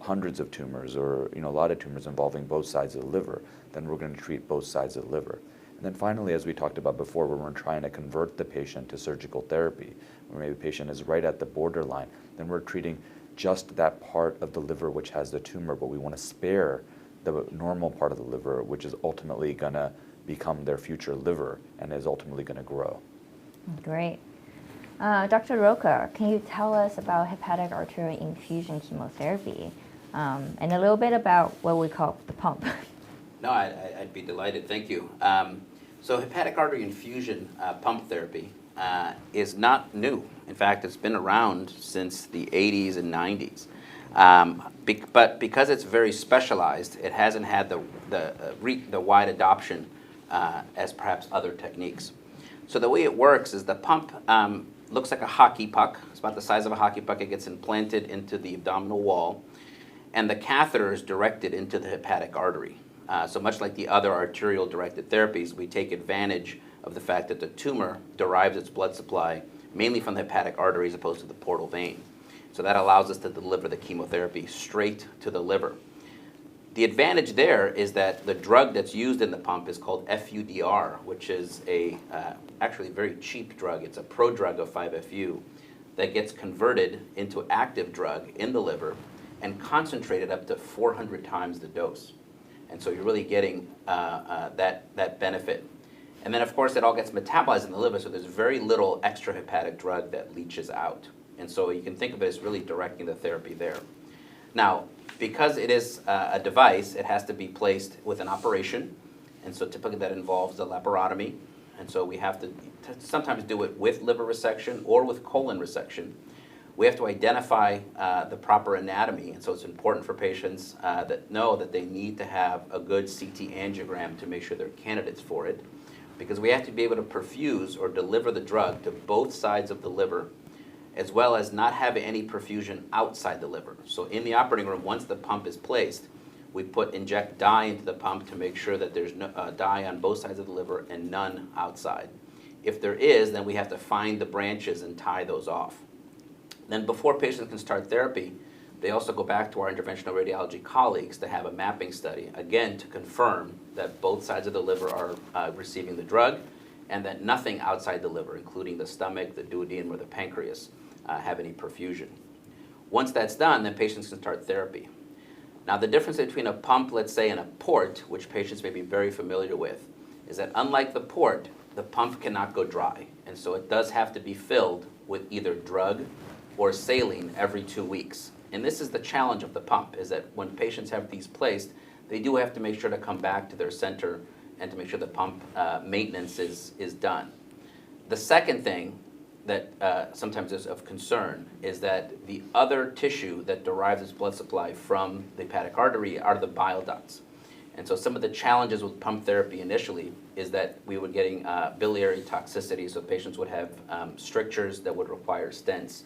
hundreds of tumors, or a lot of tumors involving both sides of the liver, then we're going to treat both sides of the liver. And then finally, as we talked about before, when we're trying to convert the patient to surgical therapy, where maybe the patient is right at the borderline, then we're treating just that part of the liver which has the tumor, but we want to spare the normal part of the liver, which is ultimately going to become their future liver and is ultimately going to grow. Great. Dr. Rocha, can you tell us about hepatic arterial infusion chemotherapy, and a little bit about what we call the pump? No, I'd be delighted. Thank you. So hepatic artery infusion pump therapy is not new. In fact, it's been around since the 80s and 90s. But because it's very specialized, it hasn't had the wide adoption as perhaps other techniques. So the way it works is the pump looks like a hockey puck. It's about the size of a hockey puck. It gets implanted into the abdominal wall, and the catheter is directed into the hepatic artery. So much like the other arterial-directed therapies, we take advantage of the fact that the tumor derives its blood supply mainly from the hepatic artery as opposed to the portal vein. So that allows us to deliver the chemotherapy straight to the liver. The advantage there is that the drug that's used in the pump is called FUDR, which is actually a very cheap drug. It's a prodrug of 5-FU that gets converted into active drug in the liver and concentrated up to 400 times the dose. And so you're really getting that benefit. And then, of course, it all gets metabolized in the liver, so there's very little extrahepatic drug that leaches out. And so you can think of it as really directing the therapy there. Now, because it is a device, it has to be placed with an operation. And so typically that involves a laparotomy. And so we have to sometimes do it with liver resection or with colon resection. We have to identify the proper anatomy, and so it's important for patients that know that they need to have a good CT angiogram to make sure they're candidates for it, because we have to be able to perfuse or deliver the drug to both sides of the liver, as well as not have any perfusion outside the liver. So in the operating room, once the pump is placed, we inject dye into the pump to make sure that there's no dye on both sides of the liver and none outside. If there is, then we have to find the branches and tie those off. Then before patients can start therapy, they also go back to our interventional radiology colleagues to have a mapping study, again, to confirm that both sides of the liver are receiving the drug and that nothing outside the liver, including the stomach, the duodenum, or the pancreas, have any perfusion. Once that's done, then patients can start therapy. Now, the difference between a pump, let's say, and a port, which patients may be very familiar with, is that unlike the port, the pump cannot go dry. And so it does have to be filled with either drug or saline every 2 weeks. And this is the challenge of the pump, is that when patients have these placed, they do have to make sure to come back to their center and to make sure the pump maintenance is done. The second thing that sometimes is of concern is that the other tissue that derives its blood supply from the hepatic artery are the bile ducts. And so some of the challenges with pump therapy initially is that we were getting biliary toxicity, so patients would have strictures that would require stents.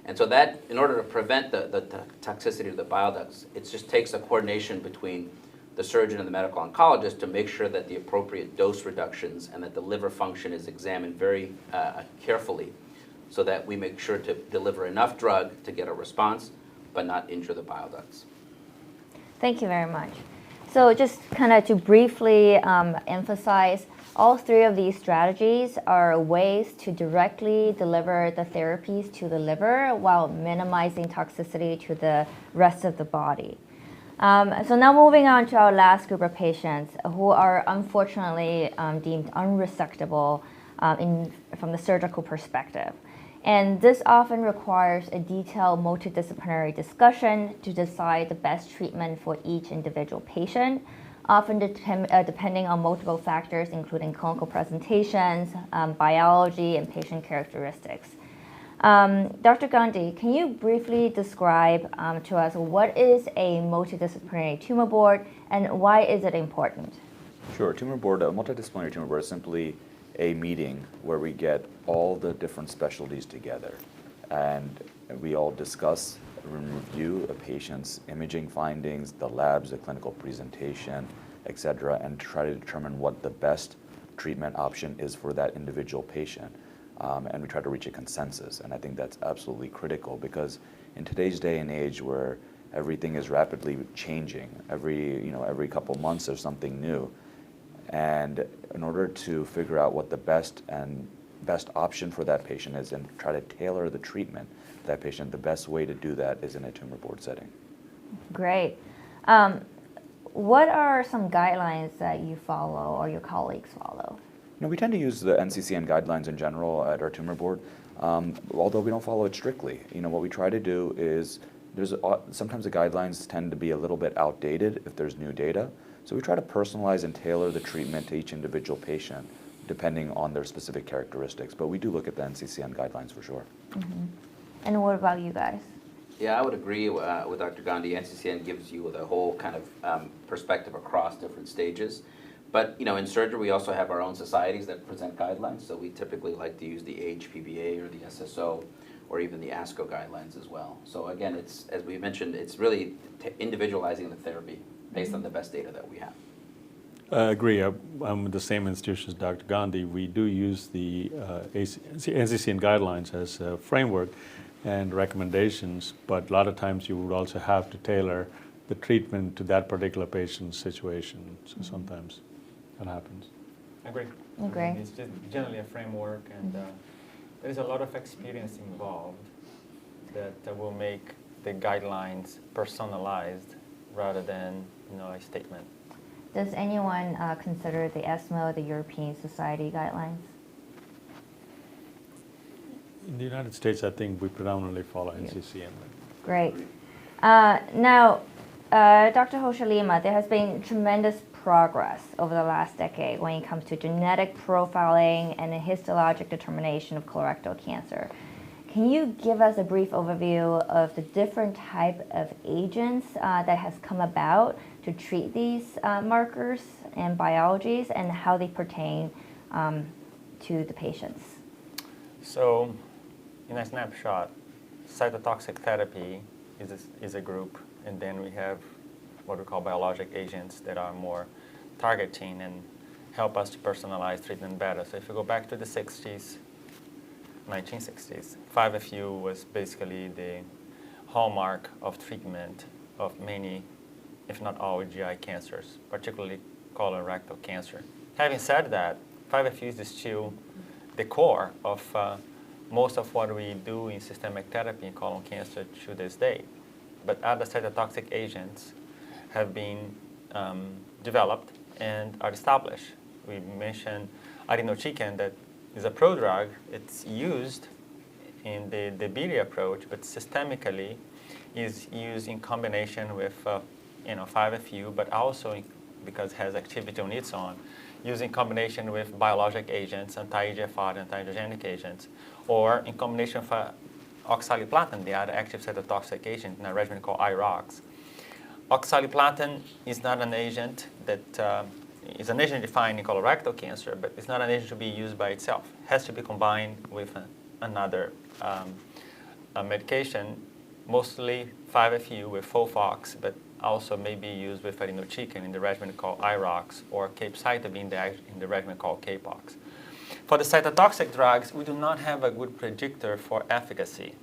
And so that, in order to prevent the toxicity of the bile ducts, it just takes a coordination between the surgeon and the medical oncologist to make sure that the appropriate dose reductions and that the liver function is examined very carefully so that we make sure to deliver enough drug to get a response but not injure the bile ducts. Thank you very much. So just kind of to briefly emphasize, all three of these strategies are ways to directly deliver the therapies to the liver while minimizing toxicity to the rest of the body. So now moving on to our last group of patients who are unfortunately deemed unresectable from the surgical perspective. And this often requires a detailed multidisciplinary discussion to decide the best treatment for each individual patient, often depending on multiple factors, including clinical presentations, biology, and patient characteristics. Dr. Gandhi, can you briefly describe to us what is a multidisciplinary tumor board and why is it important? Sure. A multidisciplinary tumor board is simply a meeting where we get all the different specialties together and we all discuss and review a patient's imaging findings, the labs, the clinical presentation, etc., and try to determine what the best treatment option is for that individual patient. And we try to reach a consensus, and I think that's absolutely critical because in today's day and age where everything is rapidly changing, every couple months there's something new, and in order to figure out what the best option for that patient is and try to tailor the treatment to that patient, the best way to do that is in a tumor board setting. Great. What are some guidelines that you follow or your colleagues follow? We tend to use the NCCN guidelines in general at our tumor board, although we don't follow it strictly. What we try to do is sometimes the guidelines tend to be a little bit outdated if there's new data. So we try to personalize and tailor the treatment to each individual patient depending on their specific characteristics. But we do look at the NCCN guidelines for sure. Mm-hmm. And what about you guys? Yeah, I would agree with Dr. Gandhi. NCCN gives you the whole kind of perspective across different stages. But in surgery, we also have our own societies that present guidelines. So we typically like to use the HPBA or the SSO or even the ASCO guidelines as well. So again, it's, as we mentioned, it's really individualizing the therapy based on the best data that we have. I agree. I'm with the same institution as Dr. Gandhi. We do use the NCCN guidelines as a framework and recommendations, but a lot of times you would also have to tailor the treatment to that particular patient's situation. So sometimes that happens. Agree. It's just generally a framework, and there is a lot of experience involved that will make the guidelines personalized rather than a statement. Does anyone consider the ESMO, the European Society guidelines? In the United States, I think we predominantly follow NCCN. Great. Now, Dr. Rocha Lima, there has been tremendous progress over the last decade when it comes to genetic profiling and the histologic determination of colorectal cancer. Can you give us a brief overview of the different type of agents that has come about to treat these markers and biologies and how they pertain to the patients? So, in a snapshot, cytotoxic therapy is a group, and then we have what we call biologic agents that are more targeting and help us to personalize treatment better. So if you go back to the 60s, 1960s, 5-FU was basically the hallmark of treatment of many, if not all, GI cancers, particularly colorectal cancer. Having said that, 5-FU is still the core of most of what we do in systemic therapy in colon cancer to this day. But other cytotoxic agents have been developed and are established. We mentioned irinotecan, that is a prodrug. It's used in the BIRI approach, but systemically is used in combination with 5-FU, but also because it has activity on its own, used in combination with biologic agents, anti-EGFR, anti-angiogenic agents, or in combination with oxaliplatin, the other active cytotoxic agent in a regimen called IROX. Oxaliplatin is not an agent that is an agent defined in colorectal cancer, but it's not an agent to be used by itself. It has to be combined with another medication, mostly 5-FU with FOLFOX, but also may be used with irinotecan in the regimen called IROX, or capecitabine in the regimen called CAPOX. For the cytotoxic drugs, we do not have a good predictor for efficacy,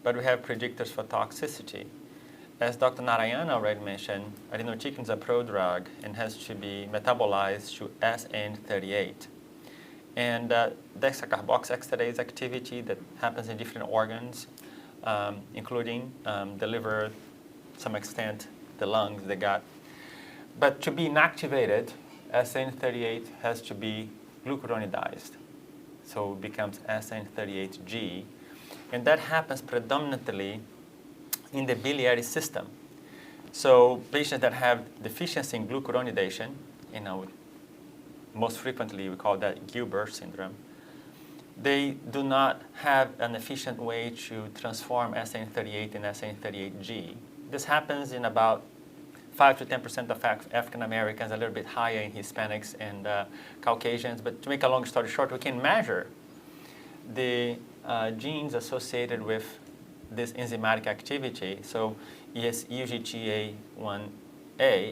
but we have predictors for toxicity. As Dr. Narayanan already mentioned, irinotecan is a prodrug and has to be metabolized to SN38. And that's a carboxyextradase activity that happens in different organs, including the liver, to some extent the lungs, the gut. But to be inactivated, SN38 has to be glucuronidized. So it becomes SN38G. And that happens predominantly in the biliary system. So patients that have deficiency in glucuronidation, most frequently we call that Gilbert syndrome, they do not have an efficient way to transform SN38 and SN38G. This happens in about 5 to 10% of African Americans, a little bit higher in Hispanics and Caucasians. But to make a long story short, we can measure the genes associated with this enzymatic activity, so UGTA1A,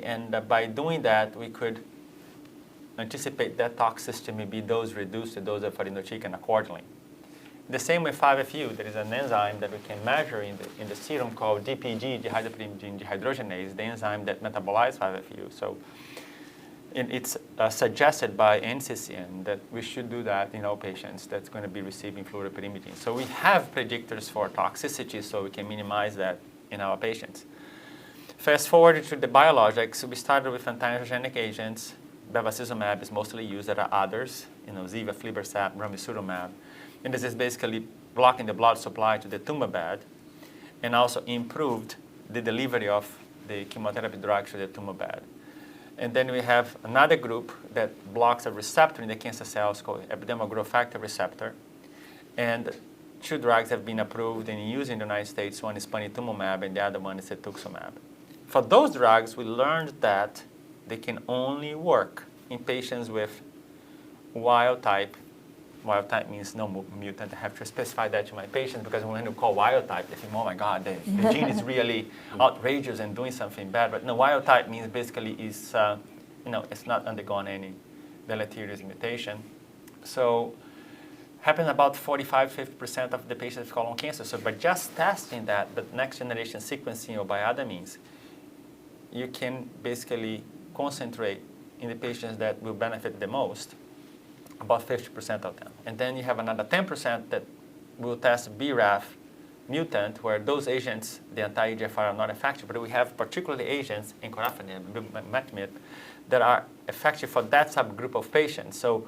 and by doing that, we could anticipate that toxicity may be dose reduced to dose of irinotecan accordingly. The same with 5-FU, there is an enzyme that we can measure in the serum called DPG, dihydropyrimidine dehydrogenase, the enzyme that metabolizes 5-FU. So it's suggested by NCCN that we should do that in all patients that's going to be receiving fluoropyrimidine. So we have predictors for toxicity, so we can minimize that in our patients. Fast forward to the biologics, we started with anti-angiogenic agents. Bevacizumab is mostly used. There are others, Ziva, aflibercept, ramucirumab. And this is basically blocking the blood supply to the tumor bed and also improved the delivery of the chemotherapy drugs to the tumor bed. And then we have another group that blocks a receptor in the cancer cells called epidermal growth factor receptor. And 2 drugs have been approved and used in the United States. One is panitumumab and the other one is cetuximab. For those drugs, we learned that they can only work in patients with wild type. Wild type means no mutant. I have to specify that to my patients because when you call wild type, they think, oh my God, the gene is really outrageous and doing something bad. But no, wild type means basically is, it's not undergone any deleterious mutation. So happens about 45-50% of the patients with colon cancer. So by just testing that, but next generation sequencing or by other means, you can basically concentrate in the patients that will benefit the most, about 50% of them. And then you have another 10% that will test BRAF mutant, where those agents, the anti-EGFR, are not effective, but we have particularly agents, encorafenib, imatinib, that are effective for that subgroup of patients. So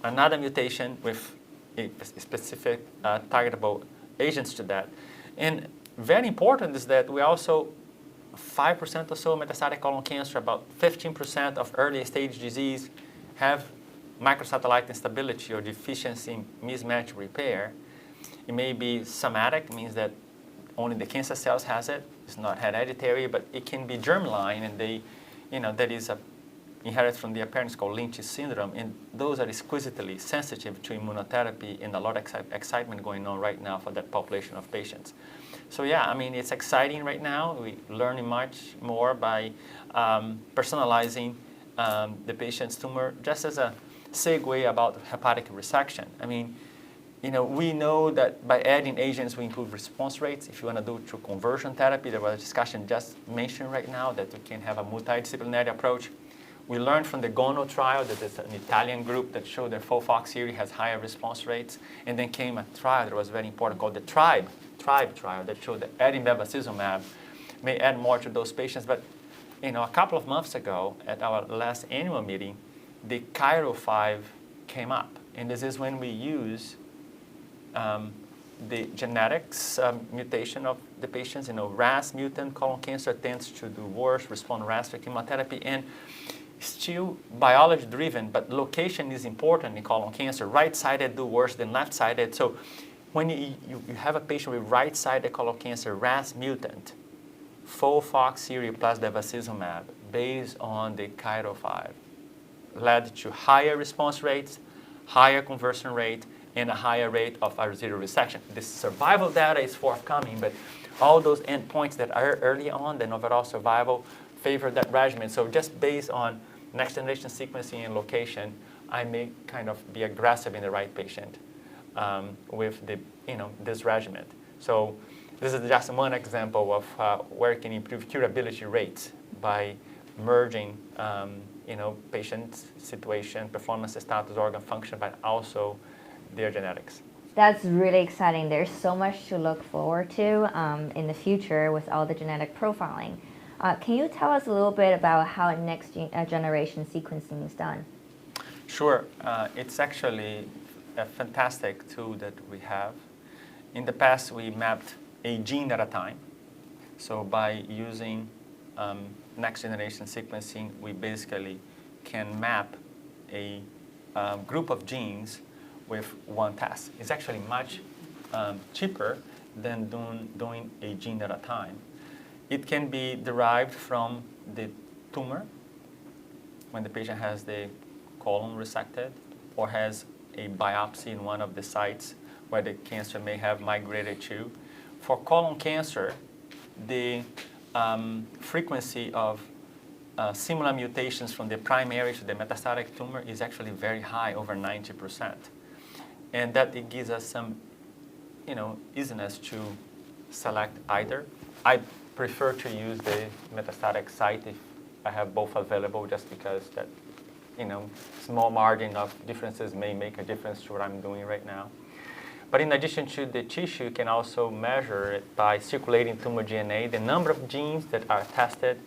another mutation with a specific targetable agents to that. And very important is that we also 5% or so metastatic colon cancer, about 15% of early stage disease have microsatellite instability or deficiency in mismatch repair. It may be somatic, means that only the cancer cells has it. It's not hereditary, but it can be germline, and that is inherited from their parents called Lynch syndrome, and those are exquisitely sensitive to immunotherapy, and a lot of excitement going on right now for that population of patients. So yeah, it's exciting right now. We're learning much more by personalizing the patient's tumor, just as a segue about hepatic resection. I mean, we know that by adding agents, we improve response rates. If you want to do through conversion therapy, there was a discussion just mentioned right now that we can have a multidisciplinary approach. We learned from the GONO trial that there's an Italian group that showed that FOLFOXIRI has higher response rates. And then came a trial that was very important called the TRIBE trial that showed that adding bevacizumab may add more to those patients. But a couple of months ago at our last annual meeting, the Cairo-5 came up. And this is when we use the genetics mutation of the patients. RAS mutant colon cancer tends to do worse, respond RAS to chemotherapy, and still biology driven, but location is important in colon cancer. Right-sided do worse than left-sided. So when you have a patient with right-sided colon cancer, RAS mutant, FOLFOXIRI plus bevacizumab based on the Cairo-5 led to higher response rates, higher conversion rate, and a higher rate of R0 resection. The survival data is forthcoming, but all those endpoints that are early on, the overall survival, favor that regimen. So just based on next generation sequencing and location, I may kind of be aggressive in the right patient with this regimen. So this is just one example of where it can improve curability rates by merging patient situation, performance status, organ function, but also their genetics. That's really exciting. There's so much to look forward to in the future with all the genetic profiling. Can you tell us a little bit about how next generation sequencing is done? Sure. It's actually a fantastic tool that we have. In the past, we mapped a gene at a time. So by using next generation sequencing, we basically can map a group of genes with one test. It's actually much cheaper than doing a gene at a time. It can be derived from the tumor when the patient has the colon resected or has a biopsy in one of the sites where the cancer may have migrated to. For colon cancer, the frequency of similar mutations from the primary to the metastatic tumor is actually very high, over 90%. And that it gives us some, easiness to select either. I prefer to use the metastatic site if I have both available, just because that, small margin of differences may make a difference to what I'm doing right now. But in addition to the tissue, you can also measure it by circulating tumor DNA. The number of genes that are tested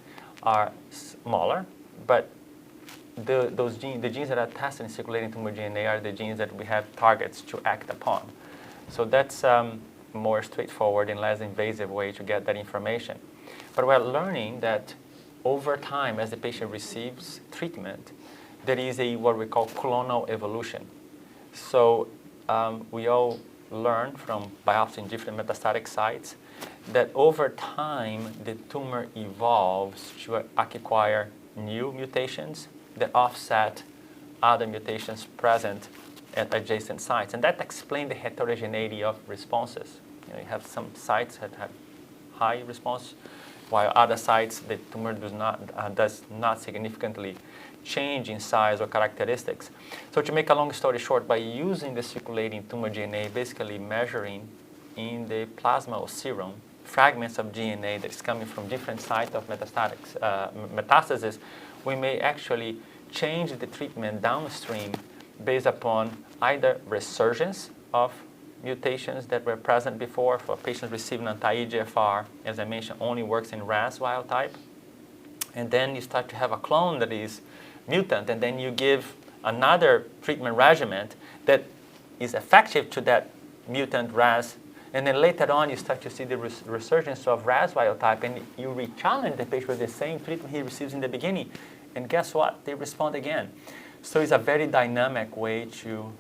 are smaller, but the genes that are tested in circulating tumor DNA are the genes that we have targets to act upon. So that's more straightforward and less invasive way to get that information. But we're learning that over time, as the patient receives treatment, there is what we call clonal evolution. So we all learned from biopsying different metastatic sites that over time, the tumor evolves to acquire new mutations that offset other mutations present at adjacent sites. And that explains the heterogeneity of responses. You have some sites that have high response, while other sites, the tumor does not significantly change in size or characteristics. So to make a long story short, by using the circulating tumor DNA, basically measuring in the plasma or serum fragments of DNA that is coming from different sites of metastasis, we may actually change the treatment downstream based upon either resurgence of mutations that were present before. For patients receiving anti-EGFR, as I mentioned, only works in RAS wild type. And then you start to have a clone that is mutant, and then you give another treatment regimen that is effective to that mutant RAS. And then later on, you start to see the resurgence of RAS wild type, and you re-challenge the patient with the same treatment he receives in the beginning. And guess what? They respond again. So it's a very dynamic way to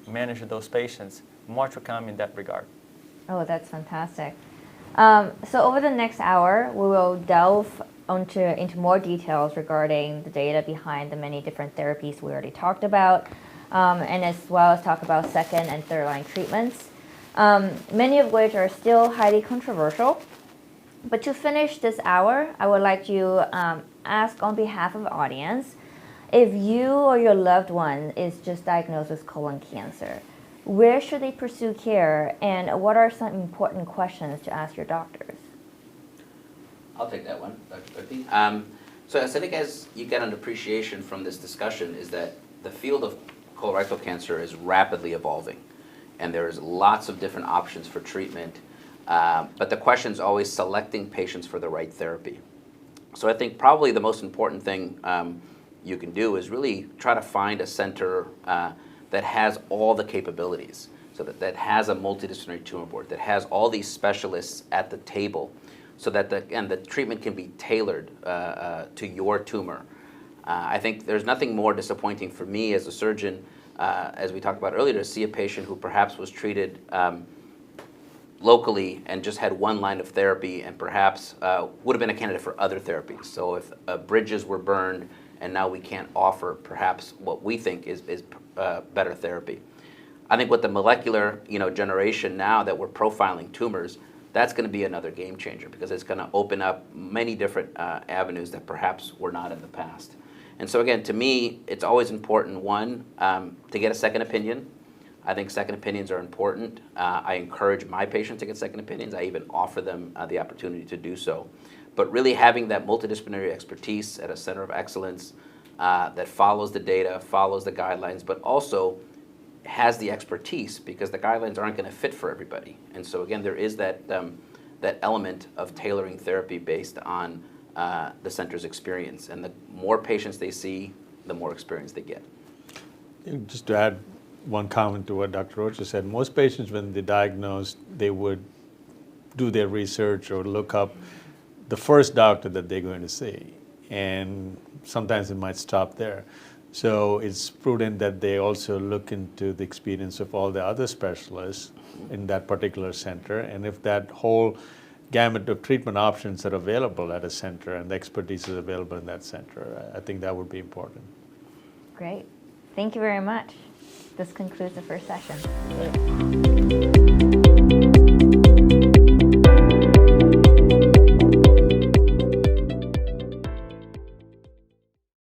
manage those patients. More to come in that regard. Oh, that's fantastic. So over the next hour, we will delve into more details regarding the data behind the many different therapies we already talked about, and as well as talk about second and third line treatments, many of which are still highly controversial. But to finish this hour, I would like to ask on behalf of the audience, if you or your loved one is just diagnosed with colon cancer, where should they pursue care, and what are some important questions to ask your doctors? I'll take that one, Dr. Koethe. So I think as you get an appreciation from this discussion is that the field of colorectal cancer is rapidly evolving, and there's lots of different options for treatment, but the question is always selecting patients for the right therapy. So I think probably the most important thing you can do is really try to find a center that has all the capabilities, so that has a multidisciplinary tumor board, that has all these specialists at the table, so that the treatment can be tailored to your tumor. I think there's nothing more disappointing for me as a surgeon, as we talked about earlier, to see a patient who perhaps was treated locally and just had one line of therapy and perhaps would have been a candidate for other therapies. So if bridges were burned and now we can't offer perhaps what we think is better therapy. I think with the molecular generation now that we're profiling tumors, that's going to be another game changer because it's going to open up many different avenues that perhaps were not in the past. And so again, to me, it's always important, one, to get a second opinion. I think second opinions are important. I encourage my patients to get second opinions. I even offer them the opportunity to do so. But really having that multidisciplinary expertise at a center of excellence that follows the data, follows the guidelines, but also has the expertise because the guidelines aren't going to fit for everybody. And so again, there is that element of tailoring therapy based on the center's experience. And the more patients they see, the more experience they get. Just to add one comment to what Dr. Rocha said, most patients when they diagnosed, they would do their research or look up the first doctor that they're going to see. And sometimes it might stop there. So it's prudent that they also look into the experience of all the other specialists in that particular center. And if that whole gamut of treatment options are available at a center and the expertise is available in that center, I think that would be important. Great. Thank you very much. This concludes the first session.